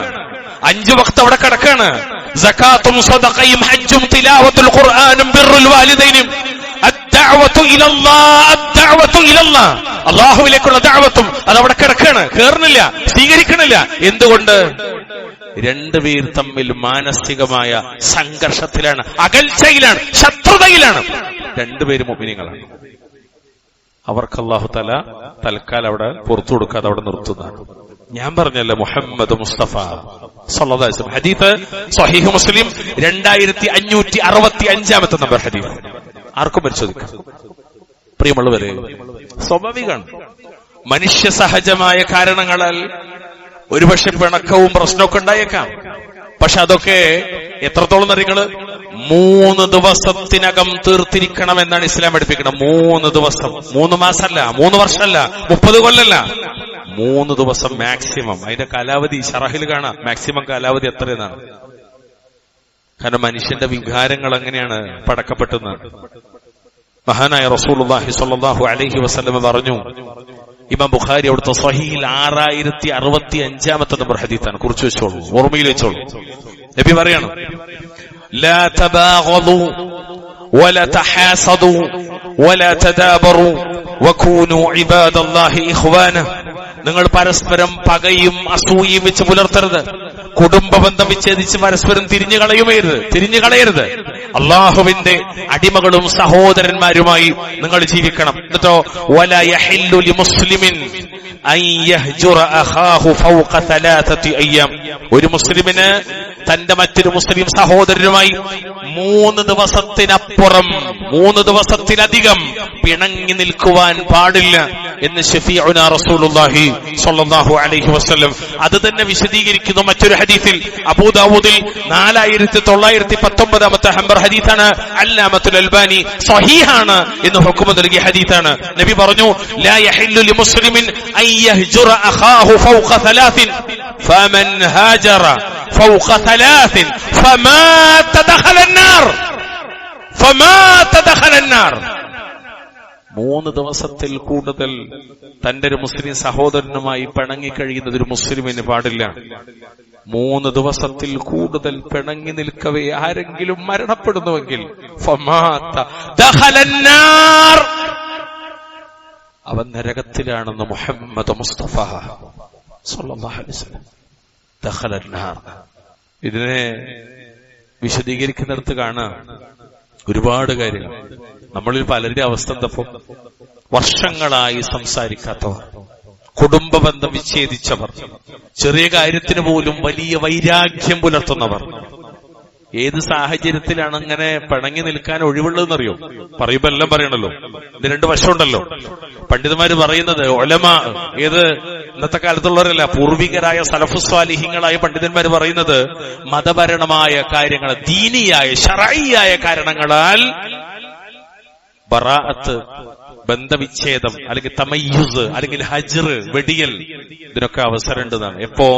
5 വഖ്ത് അവിടെ കിടക്കാണ്. സകാത്തും സദഖയും ഹജ്ജും തിലാവത്തുൽ ഖുർആനും ബിർറുൽ വാലിദൈനും അല്ലാഹുവിലേക്കുള്ള ദഅവത്തും അതവിടെ കിടക്കാണ്, കേറുന്നില്ല, സ്വീകരിക്കണില്ല. എന്തുകൊണ്ട്? 2 പേർ തമ്മിൽ മാനസികമായ സംഘർഷത്തിലാണ്, അകൽച്ചയിലാണ്, ശത്രുതയിലാണ്. 2 പേരും മുഅ്മിനീങ്ങളാണ്. അവർക്ക് അല്ലാഹു തആല തൽക്കാലം അവിടെ പുറത്തു കൊടുക്കാതെ അവിടെ നിർത്തുന്നതാണ്. ഞാൻ പറഞ്ഞല്ലോ, മുഹമ്മദ് മുസ്തഫ സല്ലല്ലാഹു അലൈഹി വസല്ലം. ഹദീസ് സ്വഹീഹ് മുസ്ലിം 2565 നമ്പർ ഹദീസ്. ആർക്കും പരിശോധിക്കാം. പ്രിയമുള്ളവരെ, സ്വാഭാവികമാണ്, മനുഷ്യ സഹജമായ കാരണങ്ങളാൽ ഒരുപക്ഷെ പിണക്കവും പ്രശ്നമൊക്കെ ഉണ്ടായേക്കാം. പക്ഷെ അതൊക്കെ എത്രത്തോളം നിങ്ങള് 3 ദിവസത്തിനകം തീർത്തിരിക്കണം എന്നാണ് ഇസ്ലാം പഠിപ്പിക്കണം. 3 ദിവസം, 3 മാസമല്ല, 3 വർഷമല്ല, 30 കൊല്ലല്ല, 3 ദിവസം മാക്സിമം. അതിന്റെ കാലാവധി ശറഹിൽ കാണാം, മാക്സിമം കാലാവധി എത്രയെന്നാണ്. കാരണം മനുഷ്യന്റെ വികാരങ്ങൾ അങ്ങനെയാണ് പടക്കപ്പെട്ടെന്നാണ്. മഹാനായ റസൂലുള്ളാഹി സ്വല്ലല്ലാഹു അലൈഹി വസല്ലം പറഞ്ഞു, ഇമാം ബുഖാരി അവിടുത്തെ സ്വഹീഹിൽ 6065 നമ്പർ ഹദീസാണ്. കുറിച്ച് വെച്ചോളൂ, ഓർമ്മയിൽ വെച്ചോളൂ. നബി പറയാണ്, ലാ തബാഗദു വലാ തഹാസദു വലാ തദാബറു വകൂനു ഇബാദല്ലാഹി ഇഖ്വാന. നിങ്ങൾ പരസ്പരം പകയും അസൂയയും വെച്ച് പുലർത്തരുത്. കുടുംബ ബന്ധം വിച്ഛേദിച്ച് പരസ്പരം തിരിഞ്ഞു കളയരുത്. അള്ളാഹുവിന്റെ അടിമകളും സഹോദരന്മാരുമായി നിങ്ങൾ ജീവിക്കണം. എന്നിട്ടോ, വലാ യഹില്ലു ലിമുസ്ലിമിൻ അൻ യഹ്ജുറ അഖാഹു ഫൗഖ 3 അയ്യാം. ഒരു മുസ്ലിമിന് തന്റെ മറ്റൊരു മുസ്ലിം സഹോദരനുമായി 3 ദിവസത്തിനപ്പുറം, 3 ദിവസത്തിലധികം പിണങ്ങി നിൽക്കുവാൻ പാടില്ല എന്ന് ശഫീഉനാ റസൂലുള്ളാഹി സ്വല്ലല്ലാഹു അലൈഹി വസല്ലം. അത് തന്നെ വിശദീകരിക്കുന്നു മറ്റൊരു ഹദീസിൽ. അബൂദാവൂദിൽ 4919 നമ്പർ ഹദീസാണ്. അല്ലാമത്തുൽ അൽബാനി സ്വഹീഹാണ് എന്ന് ഹുക്മ നൽകിയ ഹദീസാണ്. നബി പറഞ്ഞു, ലാ യഹില്ലു ലിമുസ്ലിമിൻ അൻ യഹ്ജുറ അഖാഹു ഫൗഖ 3 ഫമൻ ഹാജറ ഫൗഖ 3 ഫമാത ദഖല النار. 3 ദിവസത്തിൽ കൂടുതൽ തന്റെ ഒരു മുസ്ലിം സഹോദരനുമായി പിണങ്ങി കഴിയുന്നത് ഒരു മുസ്ലിമിന് പാടില്ല. 3 ദിവസത്തിൽ കൂടുതൽ പിണങ്ങി നിൽക്കവേ ആരെങ്കിലും മരണപ്പെടുന്നുവെങ്കിൽ ഫമാത ദഖല النار, അവൻ നരകത്തിലാണെന്ന് മുഹമ്മദ് മുസ്തഫ സല്ലല്ലാഹു അലൈഹി വസല്ലം. ദഖല النار. ഇതിനെ വിശദീകരിക്കുന്നിടത്ത് കാണാം ഒരുപാട് കാര്യങ്ങൾ. നമ്മളിൽ പലരുടെ അവസ്ഥ എന്തപ്പോ? വർഷങ്ങളായി സംസാരിക്കാത്തവർ, കുടുംബ ബന്ധം വിച്ഛേദിച്ചവർ, ചെറിയ കാര്യത്തിന് പോലും വലിയ വൈരാഗ്യം പുലർത്തുന്നവർ. ഏത് സാഹചര്യത്തിലാണ് അങ്ങനെ പിണങ്ങി നിൽക്കാൻ ഒഴിവുള്ളതെന്നറിയോ? പറയുമ്പോ എല്ലാം പറയണല്ലോ, ഇത് 2 വശമുണ്ടല്ലോ. പണ്ഡിതന്മാര് പറയുന്നത്, ഉലമാ, ഏത് ഇന്നത്തെ കാലത്തുള്ളവരല്ല, പൂർവികരായ സലഫുസ്വാലിഹീങ്ങളായ പണ്ഡിതന്മാര് പറയുന്നത്, മതപരമായ കാര്യങ്ങൾ, ദീനിയായ ശറഈയായ കാരണങ്ങളാൽ ബറാഅത്ത്, ബന്ധവിച്ഛേദം, അല്ലെങ്കിൽ തമയ്യുസ്, അല്ലെങ്കിൽ ഹജ്ർ, വെടിയൽ, ഇതിനൊക്കെ അവസരമുണ്ടെന്നാണ്. എപ്പോ?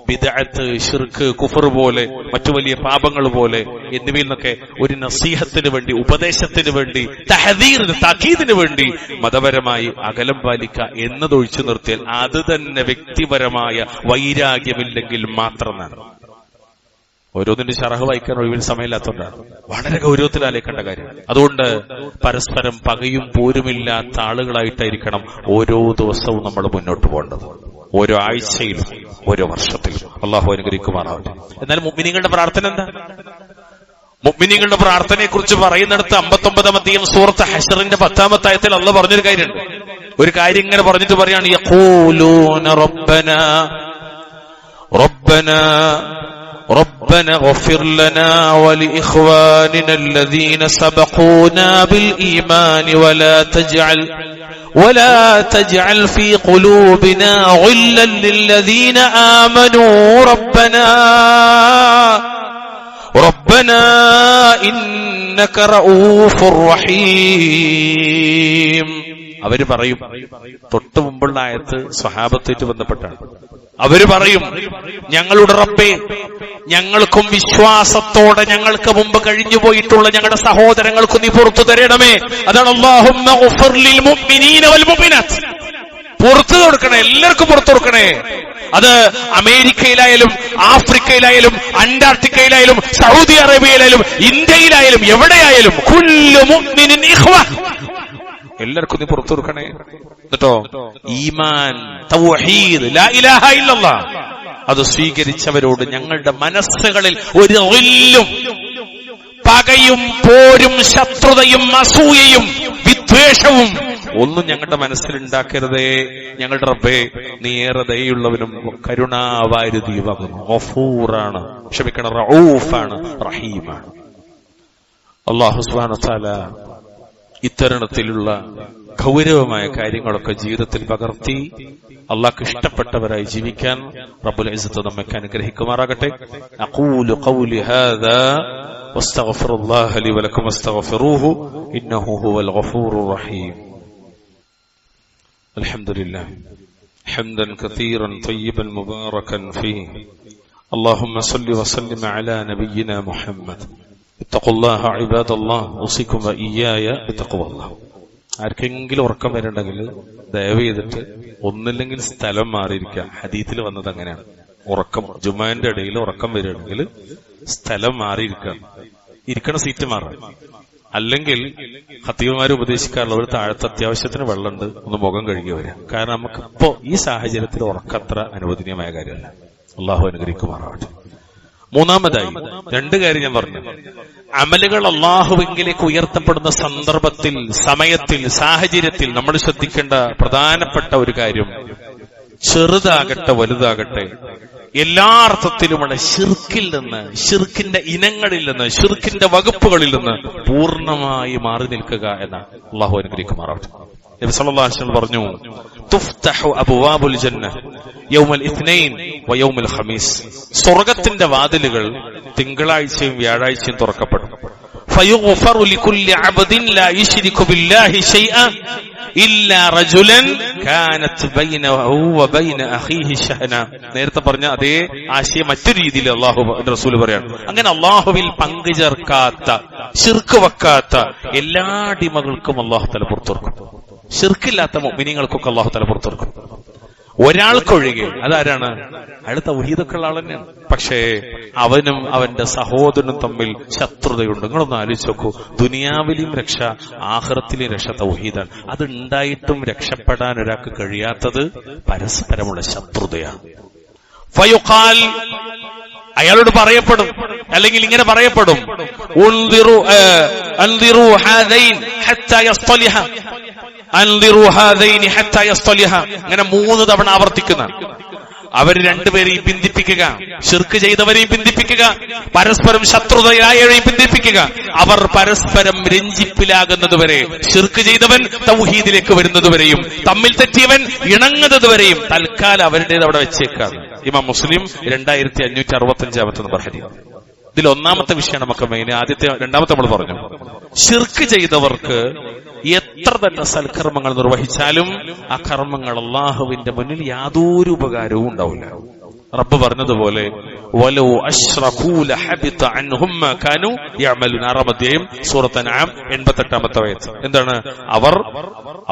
ബിദ്അത്ത്, ശിർക്ക്, കുഫർ പോലെ മറ്റു വലിയ പാപങ്ങൾ പോലെ എന്നിവയിൽ നിന്നൊക്കെ ഒരു നസീഹത്തിന് വേണ്ടി, ഉപദേശത്തിന് വേണ്ടി, തഹദീറിന്, താക്കീദിന് വേണ്ടി മതപരമായി അകലം പാലിക്കുക എന്നതൊഴിച്ചു നിർത്തിയാൽ അത് തന്നെ വ്യക്തിപരമായ വൈരാഗ്യമില്ലെങ്കിൽ മാത്രമാണ്. ഓരോന്നിന്റെ ശറഹ് വായിക്കാൻ ഒഴിവിൽ സമയമില്ലാത്തതുകൊണ്ടാണ്. വളരെ ഗൗരവത്തിൽ ആലേക്കേണ്ട കാര്യം. അതുകൊണ്ട് പരസ്പരം പകയും പോരുമില്ലാത്ത ആളുകളായിട്ടായിരിക്കണം ഓരോ ദിവസവും നമ്മൾ മുന്നോട്ട് പോകേണ്ടത്, ഓരോ ആഴ്ചയിലും ഓരോ വർഷത്തിലും. അള്ളാഹു അനുഗ്രഹിക്കുമാറാവട്ടെ. എന്നാൽ മുഅ്മിനീങ്ങളുടെ പ്രാർത്ഥന എന്താ? മുഅ്മിനീങ്ങളുടെ പ്രാർത്ഥനയെ കുറിച്ച് പറയുന്നിടത്ത് 59-ാം സൂറത്ത് ഹശ്റിന്റെ 10-ാമത്തെ ആയത്തിൽ അള്ളാഹ് പറഞ്ഞൊരു കാര്യമുണ്ട്. ഒരു കാര്യം ഇങ്ങനെ പറഞ്ഞിട്ട് പറയാണ്, യഖൂലൂന ربنا اغفر لنا ولإخواننا الذين سبقونا بالإيمان ولا تجعل في قلوبنا غلا للذين آمنوا ربنا إنك رؤوف رحيم. അവര് പറയും, തൊട്ടു മുമ്പുള്ള ആയത്ത് സ്വഹാബത്തേറ്റ് ബന്ധപ്പെട്ടാണ്. അവര് പറയും, ഞങ്ങളുടെ റബ്ബേ, ഞങ്ങൾക്കും വിശ്വാസത്തോടെ ഞങ്ങൾക്ക് മുമ്പ് കഴിഞ്ഞു പോയിട്ടുള്ള ഞങ്ങളുടെ സഹോദരങ്ങൾക്ക് നീ പുറത്തു തരണമേ. അതാണ് അല്ലാഹുമ്മ ഗഫിർ ലിൽ മുഅ്മിനീന വൽ മുഅ്മിനാത്ത്. പുറത്തു കൊടുക്കണേ, എല്ലാവർക്കും പുറത്തു കൊടുക്കണേ. അത് അമേരിക്കയിലായാലും ആഫ്രിക്കയിലായാലും അന്റാർട്ടിക്കയിലായാലും സൗദി അറേബ്യയിലായാലും ഇന്ത്യയിലായാലും എവിടെയായാലും കുല്ലു മുഅ്മിനിൻ ഇഖ്വ, എല്ലാവർക്കും നീ പുറത്തു കൊടുക്കണേ. കേട്ടോ, ഈമാൻ, തൗഹീദ്, ലാ ഇലാഹ ഇല്ലല്ലാഹ് അത് സ്വീകരിച്ചവരോട് ഞങ്ങളുടെ മനസ്സുകളിൽ ഒരു ഗില്ലും, പകയും പോരും ശത്രുതയും അസൂയയും വിദ്വേഷവും ഒന്നും ഞങ്ങളുടെ മനസ്സിലുണ്ടാക്കരുതേ. ഞങ്ങളുടെ റബ്ബേ, നീ ഏറെ ദയയുള്ളവനും കരുണാവാരിധിയുമാകുന്നു. ഗഫൂറാണ്, ക്ഷമിക്കണം, റഊഫാണ്, റഹീമാണ്. അല്ലാഹു സുബ്ഹാനഹു വ തആല ഇത്തരണത്തിലുള്ള ഗൗരവമായ കാര്യങ്ങളൊക്കെ ജീവിതത്തിൽ പകർത്തി അള്ളാഹ്ക്ക് ഇഷ്ടപ്പെട്ടവരായി ജീവിക്കാൻ റബ്ബുൽ ഇസ്സത്ത് നമ്മെ അനുഗ്രഹിക്കുമാറാകട്ടെ. അഖൂലു ഖൗലി ഹാദാ വസ്തഗ്ഫിറുല്ലാഹ ലി വലക്കും വസ്തഗ്ഫിറൂഹു ഇന്നഹു ഹുവൽ ഗഫൂറുർ റഹീം. അൽഹംദുലില്ലാഹ് ഹംദൻ കതീറൻ തയ്യിബൻ മുബാറകൻ ഫീഹി. അല്ലാഹുമ്മ സ്വല്ലി വസല്ലിം അലാ നബിയിനാ മുഹമ്മദ്. ഇത്തഖുല്ലാഹ ഇബാദല്ലാഹ് ഉസികും വഇയ്യായ ബിത്തഖ്വല്ലാഹ്. ആർക്കെങ്കിലും ഉറക്കം വരുന്നുണ്ടെങ്കിൽ ദയവ് ചെയ്തിട്ട് ഒന്നില്ലെങ്കിൽ സ്ഥലം മാറിയിരിക്കുക. ഹദീസിൽ വന്നത് അങ്ങനെയാണ്. ഉറക്കം, ജുമാന്റെ ഇടയിൽ ഉറക്കം വരികയാണെങ്കിൽ സ്ഥലം മാറിയിരിക്കണം, ഇരിക്കണ സീറ്റ് മാറാം. അല്ലെങ്കിൽ ഖത്തീബുമാർ ഉപദേശിക്കാറുള്ള ഒരു താഴത്ത് അത്യാവശ്യത്തിന് വെള്ളമുണ്ട്, ഒന്ന് മുഖം കഴുകി വരിക. കാരണം നമുക്കിപ്പോ ഈ സാഹചര്യത്തിൽ ഉറക്കത്ര അനുവദനീയമായ കാര്യമല്ല. അള്ളാഹു അനുഗ്രഹിക്കുമാറാവട്ടെ. മൂന്നാമതായി രണ്ട് കാര്യം ഞാൻ പറഞ്ഞു. അമലുകൾ അള്ളാഹുവിലേക്ക് ഉയർത്തപ്പെടുന്ന സന്ദർഭത്തിൽ, സമയത്തിൽ, സാഹചര്യത്തിൽ നമ്മൾ ശ്രദ്ധിക്കേണ്ട പ്രധാനപ്പെട്ട ഒരു കാര്യം, ചെറുതാകട്ടെ വലുതാകട്ടെ, എല്ലാ അർത്ഥത്തിലുമുള്ള ശിർക്കിൽ നിന്ന്, ശിർക്കിന്റെ ഇനങ്ങളിൽ നിന്ന്, ശിർക്കിന്റെ വകുപ്പുകളിൽ നിന്ന് പൂർണ്ണമായി മാറി നിൽക്കുക എന്ന അള്ളാഹു അനുഗ്രഹിക്കുമാറാവട്ടെ. നബി സല്ലല്ലാഹു അലൈഹി വസല്ലം പറഞ്ഞു, തുഫ്തഹു അബ്വാബുൽ ജന്ന യൗമൽ ഇത്നൈൻ വയൗമൽ ഖമീസ്. സ്വർഗ്ഗത്തിന്റെ വാതിലുകൾ തിങ്കളാഴ്ചയും വ്യാഴാഴ്ചയും തുറക്കപ്പെടും. ഫയുഗ്ഫറു ലികുല്ലി അബ്ദിൻ ലാ യുശ്രികു ബില്ലാഹി ശൈഅൻ ഇല്ലാ റജുലൻ കാനത് ബൈനഹു വബൈന അഖീഹി ശഹന. നേരത്തെ പറഞ്ഞ അതേ ആശയം മറ്റൊരു രീതിയിൽ അല്ലാഹു റസൂൽ പറയാണ്. അങ്ങനെ അല്ലാഹുവിൽ പങ്കു ചേർക്കാത്ത, ശിർക്ക് വെക്കാത്ത എല്ലാ അടിമകൾക്കും അല്ലാഹു തആല പുറത്തുകൊടുക്കും. ശിർക്കില്ലാത്ത മുഅ്മിനീങ്ങൾക്കൊക്കെ അല്ലാഹു തആല പുറത്തുകൊടുക്കും. ഒരാൾക്കൊഴികെ. അതാരാണ്? അയാൾ തൗഹീദൊക്കെ ഉള്ള ആൾ തന്നെയാണ്. പക്ഷേ അവനും അവന്റെ സഹോദരനും തമ്മിൽ ശത്രുതയുണ്ട്. നിങ്ങളൊന്ന് ആലോചിച്ച് നോക്കൂ. ദുനിയാവിലെയും രക്ഷ, ആഖിറത്തിലെയും രക്ഷ തൗഹീദാണ്. അതുണ്ടായിട്ടും രക്ഷപ്പെടാൻ ഒരാൾക്ക് കഴിയാത്തത് പരസ്പരമുള്ള ശത്രുതയാണ്. ഫയുഖാൽ, അയാളോട് പറയപ്പെടും, അല്ലെങ്കിൽ ഇങ്ങനെ പറയപ്പെടും, അൻദിറു ഹാദൈൻ ഹത്താ യസ്തലിഹ, അൻദിറു ഹാദൈനി ഹത്താ യസ്തലിഹ. ഇങ്ങനെ 3 തവണ ആവർത്തിക്കുന്ന. അവർ രണ്ടുപേരെയും പിന്തിപ്പിക്കുക, ശിർക്ക് ചെയ്തവരെയും പിന്തിപ്പിക്കുക, പരസ്പരം ശത്രുതയായവരെയും പിന്തിപ്പിക്കുക. അവർ പരസ്പരം രഞ്ജിപ്പിലാകുന്നതുവരെ, ശിർക്ക് ചെയ്തവൻ തൗഹീദിലേക്ക് വരുന്നതുവരെയും തമ്മിൽ തെറ്റിയവൻ ഇണങ്ങുന്നതുവരെയും തൽക്കാലം അവരുടേത് അവിടെ വെച്ചേക്കാണ്. ഇമാം മുസ്ലിം 2565 നമ്പർ ഹദീസ്. ഇതിൽ ഒന്നാമത്തെ വിഷയം നമുക്ക് മെയിൻ. രണ്ടാമത്തെ നമ്മൾ പറഞ്ഞു, ശിർക്ക് ചെയ്തവർക്ക് എത്ര തന്നെ സൽക്കർമ്മങ്ങൾ നിർവഹിച്ചാലും ആ കർമ്മങ്ങൾ അള്ളാഹുവിന്റെ മുന്നിൽ യാതൊരു ഉപകാരവും ഉണ്ടാവില്ല. റബ്ബ് പറഞ്ഞതുപോലെ വലൗ അശ്റകൂ ലഹബിത അൻഹും മാ കാനൂ യഅമലൂൻ. 6-ാം അധ്യായം സൂറത്ത് അൻആം 88-ാമത്തെ ആയത്ത്. എന്താണ്? അവർ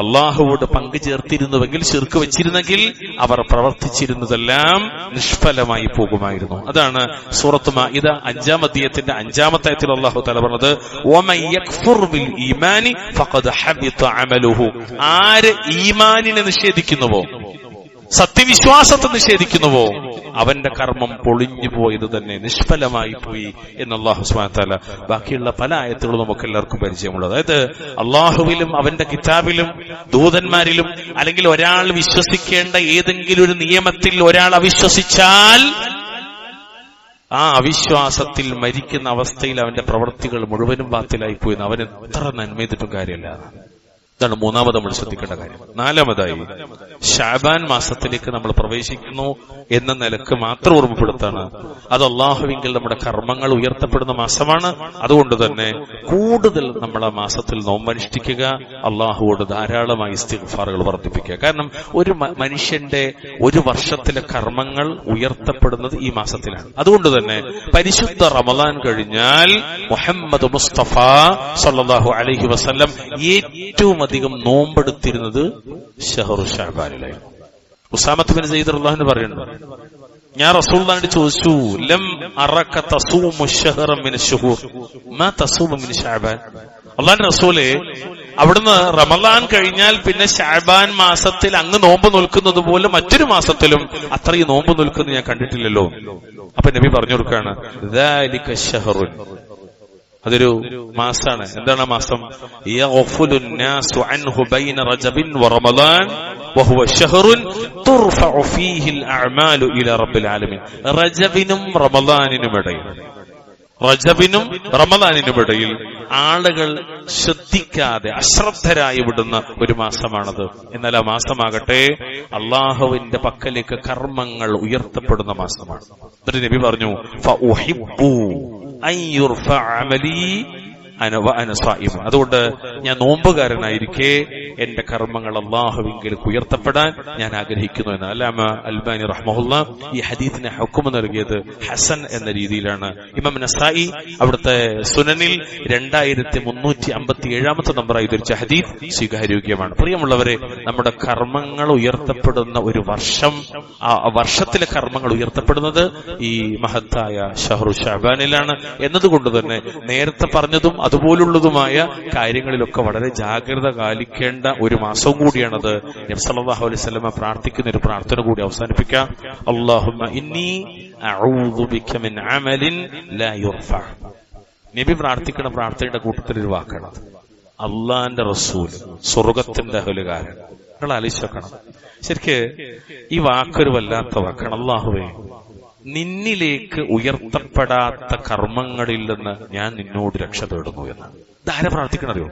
അല്ലാഹുവോട് പങ്കു ചേർത്തിരുന്നുവെങ്കിൽ, ശിർക്ക് വെച്ചിരുന്നെങ്കിൽ അവർ പ്രവർത്തിച്ചിരുന്നതെല്ലാം നിഷ്ഫലമായി പോകുമായിരുന്നു. അതാണ് സൂറത്ത് മാഇദ 5-ാം അധ്യായത്തിന്റെ 5-ാമത്തെ ആയത്തിൽ അല്ലാഹു തആല പറഞ്ഞത് വമൻ യക്ഫുർ ബിൽ ഈമാനി ഫഖദ് ഹബിത അമലുഹു. ആര് ഈമാനിനെ നിഷേധിക്കുന്നുവോ, സത്യവിശ്വാസത്തെ നിഷേധിക്കുന്നുവോ, അവന്റെ കർമ്മം പൊളിഞ്ഞു പോയത് തന്നെ, നിഷ്ഫലമായി പോയി എന്ന് അല്ലാഹു സുബ്ഹാനഹു വ തആല ബാക്കിയുള്ള പല ആയത്തുകളും നമുക്ക് എല്ലാവർക്കും പരിചയമുള്ളത്. അതായത് അള്ളാഹുവിലും അവന്റെ കിതാബിലും ദൂതന്മാരിലും അല്ലെങ്കിൽ ഒരാൾ വിശ്വസിക്കേണ്ട ഏതെങ്കിലും ഒരു നിയമത്തിൽ ഒരാൾ അവിശ്വസിച്ചാൽ ആ അവിശ്വാസത്തിൽ മരിക്കുന്ന അവസ്ഥയിൽ അവന്റെ പ്രവൃത്തികൾ മുഴുവനും ബാത്തിലായി പോയി. അവൻ എത്ര നന്മ ചെയ്തിട്ടും കാര്യമില്ല. ഇതാണ് 3-ാമത് നമ്മൾ ശ്രദ്ധിക്കേണ്ട കാര്യം. 4-ാമതായി ശഅബാൻ മാസത്തിലേക്ക് നമ്മൾ പ്രവേശിക്കുന്നു എന്ന നിലക്ക് മാത്രം ഓർമ്മപ്പെടുത്താണ്. അത് അല്ലാഹുവിങ്കിൽ നമ്മുടെ കർമ്മങ്ങൾ ഉയർത്തപ്പെടുന്ന മാസമാണ്. അതുകൊണ്ട് തന്നെ കൂടുതൽ നമ്മൾ ആ മാസത്തിൽ നോമ്പനുഷ്ഠിക്കുക, അള്ളാഹുവോട് ധാരാളമായി ഇസ്തിഗ്ഫാറുകൾ വർദ്ധിപ്പിക്കുക. കാരണം ഒരു മനുഷ്യന്റെ ഒരു വർഷത്തിലെ കർമ്മങ്ങൾ ഉയർത്തപ്പെടുന്നത് ഈ മാസത്തിലാണ്. അതുകൊണ്ട് തന്നെ പരിശുദ്ധ റമളാൻ കഴിഞ്ഞാൽ മുഹമ്മദ് മുസ്തഫ സല്ലല്ലാഹു അലൈഹി വസല്ലം ഏറ്റവും അധികം നോമ്പെടുത്തിരുന്നത് ഷഹ്റു ശഅബാനിലായിരുന്നു. ഉസാമത്ത് ബിൻ സയ്യിദ് റളിയല്ലാഹു പറയുന്നു, ഞാൻ റസൂലുള്ളാഹിയോട് ചോദിച്ചു, ലം അറക തസൂമു ശഹ്റൻ മിന ശുഹൂർ മാ തസൂമു മിൻ ശഅബാൻ. അല്ലാഹുവിന്റെ റസൂലേ, അവിടുന്ന് റമളാൻ കഴിഞ്ഞാൽ പിന്നെ ശഅബാൻ മാസത്തിൽ അങ്ങ് നോമ്പ് നിൽക്കുന്നത് പോലെ മറ്റൊരു മാസത്തിലും അത്രയും നോമ്പ് നിൽക്കുന്നത് ഞാൻ കണ്ടിട്ടില്ലല്ലോ. അപ്പൊ നബി പറഞ്ഞു കൊടുക്കുകയാണ്, ദാലിക ശഹ്റുൻ, അതൊരു മാസാണ്. എന്താണ് ആ മാസം? യഗ്ഫുലു നാസു അൻഹു ബൈന റജബിൻ വറമളാൻ വഹുവ ശഹ്റുൻ തുർഫഉ ഫീഹിൽ അഅമാലു ഇലാ റബ്ബിൽ ആലമീൻ. റജബിനും റമളാനിനുമിടയിൽ ആളുകൾ ശ്രദ്ധിക്കാതെ അശ്രദ്ധരായി വിടുന്ന ഒരു മാസമാണത്. എന്നാൽ ആ മാസമാകട്ടെ അള്ളാഹുവിന്റെ പക്കലേക്ക് കർമ്മങ്ങൾ ഉയർത്തപ്പെടുന്ന മാസമാണ്. എന്നിട്ട് നബി പറഞ്ഞു, ഫഉഹിബ്ബു അൻ യുർഫഅ അമലി അന വഅന സായിം. അതുകൊണ്ട് ഞാൻ നോമ്പുകാരനായിരിക്കെ എന്റെ കർമ്മങ്ങൾ അല്ലാഹുവിങ്കലേക്ക് ഉയർത്തപ്പെടാൻ ഞാൻ ആഗ്രഹിക്കുന്നു എന്ന് അല്ലാമ അൽബാനി റഹ്മഹുല്ലാ ഈ ഹദീസിനെ ഹുക്ം നൽകിയത് ഹസൻ എന്ന രീതിയിലാണ്. ഇമാം നസായി അവിടുത്തെ സുനനിൽ 2357-ാമത്തെ നമ്പറായി ഉദ്ധരിച്ച ഹദീസ് സ്വീകാര്യോഗ്യമാണ്. പ്രിയമുള്ളവരെ, നമ്മുടെ കർമ്മങ്ങൾ ഉയർത്തപ്പെടുന്ന ഒരു വർഷം, ആ വർഷത്തിലെ കർമ്മങ്ങൾ ഉയർത്തപ്പെടുന്നത് ഈ മഹത്തായ ഷഹ്റു ശഅബാനിലാണ് എന്നതുകൊണ്ട് തന്നെ നേരത്തെ പറഞ്ഞതും അതുപോലുള്ളതുമായ കാര്യങ്ങളിലൊക്കെ വളരെ ജാഗ്രത പാലിക്കേണ്ട ഒരു മാസവും കൂടിയാണത്. നബി സല്ലല്ലാഹു അലൈഹി വസല്ലം പ്രാർത്ഥിക്കുന്ന ഒരു പ്രാർത്ഥന കൂടി അവസാനിപ്പിക്കാം. അല്ലാഹുമ്മ ഇന്നി അഊദു ബിക മിൻ അമലിൻ ലാ യുർഫഅ. നബി പ്രാർത്ഥിക്കുന്ന പ്രാർത്ഥനയുടെ കൂട്ടത്തിൽ ഒരു വാക്കാണ് അള്ളാന്റെ റസൂൽ, സ്വർഗത്തിന്റെ അഹ്ലുകാരൻ. നിങ്ങൾ ആലോചിക്കണം, ശരിക്ക് ഈ വാക്കൊരു വല്ലാത്ത വാക്കാണ്. അല്ലാഹുവേ, നിന്നിലേക്ക് ഉയർത്തപ്പെടാത്ത കർമ്മങ്ങളിൽ നിന്ന് ഞാൻ നിന്നോട് രക്ഷ തേടുന്നു എന്ന്. ധാര പ്രാർത്ഥിക്കണറിയോ?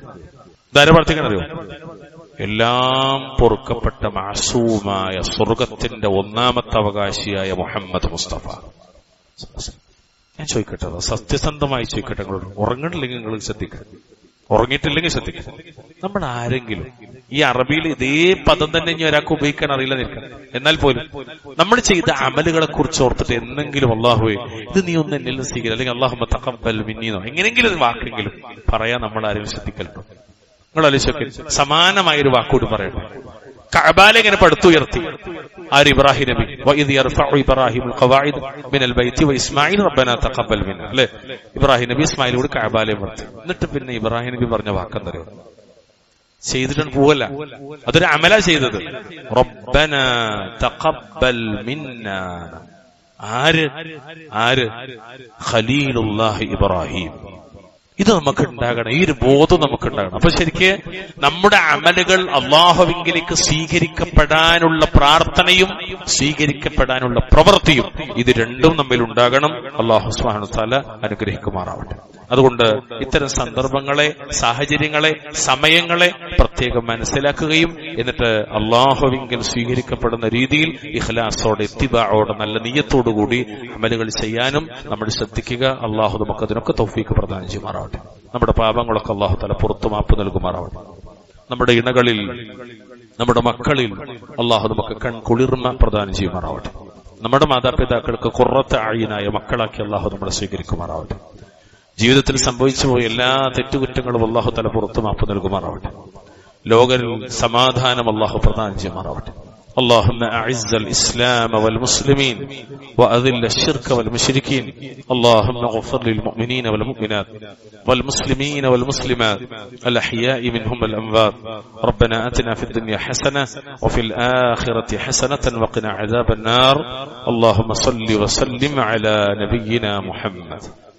എല്ലാം പൊറുക്കപ്പെട്ട മാസൂമായ സ്വർഗത്തിന്റെ ഒന്നാമത്തെ അവകാശിയായ മുഹമ്മദ് മുസ്തഫ. ഞാൻ ചോദിക്കട്ടെ, സത്യസന്ധമായി ചോദിക്കട്ടെ, നിങ്ങളോട് ഉറങ്ങണില്ലെങ്കിൽ നിങ്ങൾ ശ്രദ്ധിക്കുക, ഉറങ്ങിയിട്ടില്ലെങ്കിൽ ശ്രദ്ധിക്കുക. നമ്മൾ ആരെങ്കിലും ഈ അറബിയിൽ ഇതേ പദം തന്നെ ഇനി ഒരാൾക്ക് ഉപയോഗിക്കാൻ അറിയില്ല നിൽക്കാം, എന്നാൽ പോലും നമ്മൾ ചെയ്ത അമലുകളെ കുറിച്ച് ഓർത്തിട്ട് എന്തെങ്കിലും അല്ലാഹുവേ ഇത് നീ ഒന്ന് എന്നിൽ നിന്ന് സ്വീകരിക്കുക, അല്ലെങ്കിൽ അല്ലാഹുമ്മ തഖബ്ബൽ മിന്നീന്നോ എങ്ങനെയെങ്കിലും ഒരു വാക്കെങ്കിലും പറയാൻ നമ്മൾ ആരെങ്കിലും ശ്രദ്ധിക്കലുണ്ടോ? നിങ്ങൾ ആലോചിച്ചൊക്കെ സമാനമായൊരു വാക്കോട് പറയണം. കഅബാലെ ഇങ്ങനെ പടുത്തുയർത്തി ആര്? ഇബ്രാഹിം നബി. വഇദ് യർഫഉ ഇബ്രാഹിമുൽ ഖവാഇദ് മിനൽ ബൈത്തി വഇസ്മാഈൽ റബ്ബനാ തഖബ്ബൽ മിന്നാ. അല്ലേ, ഇബ്രാഹിം നബി ഇസ്മായിലോട് കഅബാലെ വർത്തി. എന്നിട്ട് പിന്നെ ഇബ്രാഹിം നബി പറഞ്ഞ വാക്കെന്തറിയോ? ചെയ്തിട്ട് പോവല്ല, അതൊരു അമല ചെയ്തത്. റബ്ബനാ തഖബ്ബൽ മിന്നാ. ആര്? ഖലീലുല്ലാഹി ഇബ്രാഹിം. ഇത് നമുക്ക് ഉണ്ടാകണം, ഈ ഒരു ബോധം നമുക്ക് ഉണ്ടാകണം. അപ്പൊ ശരിക്ക് നമ്മുടെ അമലുകൾ അല്ലാഹുവിലേക്ക് സ്വീകരിക്കപ്പെടാനുള്ള പ്രാർത്ഥനയും സ്വീകരിക്കപ്പെടാനുള്ള പ്രവൃത്തിയും ഇത് രണ്ടും നമ്മിൽ ഉണ്ടാകണം. അല്ലാഹു സുബ്ഹാനഹു വ തആല അനുഗ്രഹിക്കുമാറാവട്ടെ. അതുകൊണ്ട് ഇത്തരം സന്ദർഭങ്ങളെ, സാഹചര്യങ്ങളെ, സമയങ്ങളെ പ്രത്യേകം മനസ്സിലാക്കുകയും എന്നിട്ട് അല്ലാഹുവിങ്കിൽ സ്വീകരിക്കപ്പെടുന്ന രീതിയിൽ ഇഖ്ലാസോടെ, ഇത്തിബാഅോടെ, നല്ല നിയ്യത്തോടുകൂടി അമലുകൾ ചെയ്യാനും നമ്മൾ ശ്രദ്ധിക്കുക. അല്ലാഹു നമുക്ക് അതിനൊക്കെ തൗഫീഖ് പ്രദാനം ചെയ്യുമാറാവട്ടെ. നമ്മുടെ പാപങ്ങളൊക്കെ അല്ലാഹു തആല പുറത്തു മാപ്പ് നൽകുമാറാവട്ടെ. നമ്മുടെ ഇണകളിൽ, നമ്മുടെ മക്കളിൽ അല്ലാഹു നമുക്ക് കൺകുളിർമ പ്രദാനം ചെയ്യുമാറാവട്ടെ. നമ്മുടെ മാതാപിതാക്കൾക്ക് ഖുർറത്ത അയ്യിനായ മക്കളാക്കി അള്ളാഹു നമ്മളെ സ്വീകരിക്കുമാറാവട്ടെ. ജീവിതത്തിൽ സംഭവിച്ചു പോയ എല്ലാ തെറ്റുകുറ്റങ്ങളും അള്ളാഹു തആല പുറത്തു മാപ്പ് നൽകുമാറാവട്ടെ. ലോകരിൽ സമാധാനം അള്ളാഹു പ്രദാനം ചെയ്യുമാറാവട്ടെ. اللهم أعز الإسلام والمسلمين وأذل الشرك والمشركين. اللهم اغفر للمؤمنين والمؤمنات والمسلمين والمسلمات الأحياء منهم والأموات. ربنا آتنا في الدنيا حسنة وفي الآخرة حسنة وقنا عذاب النار. اللهم صل وسلم على نبينا محمد.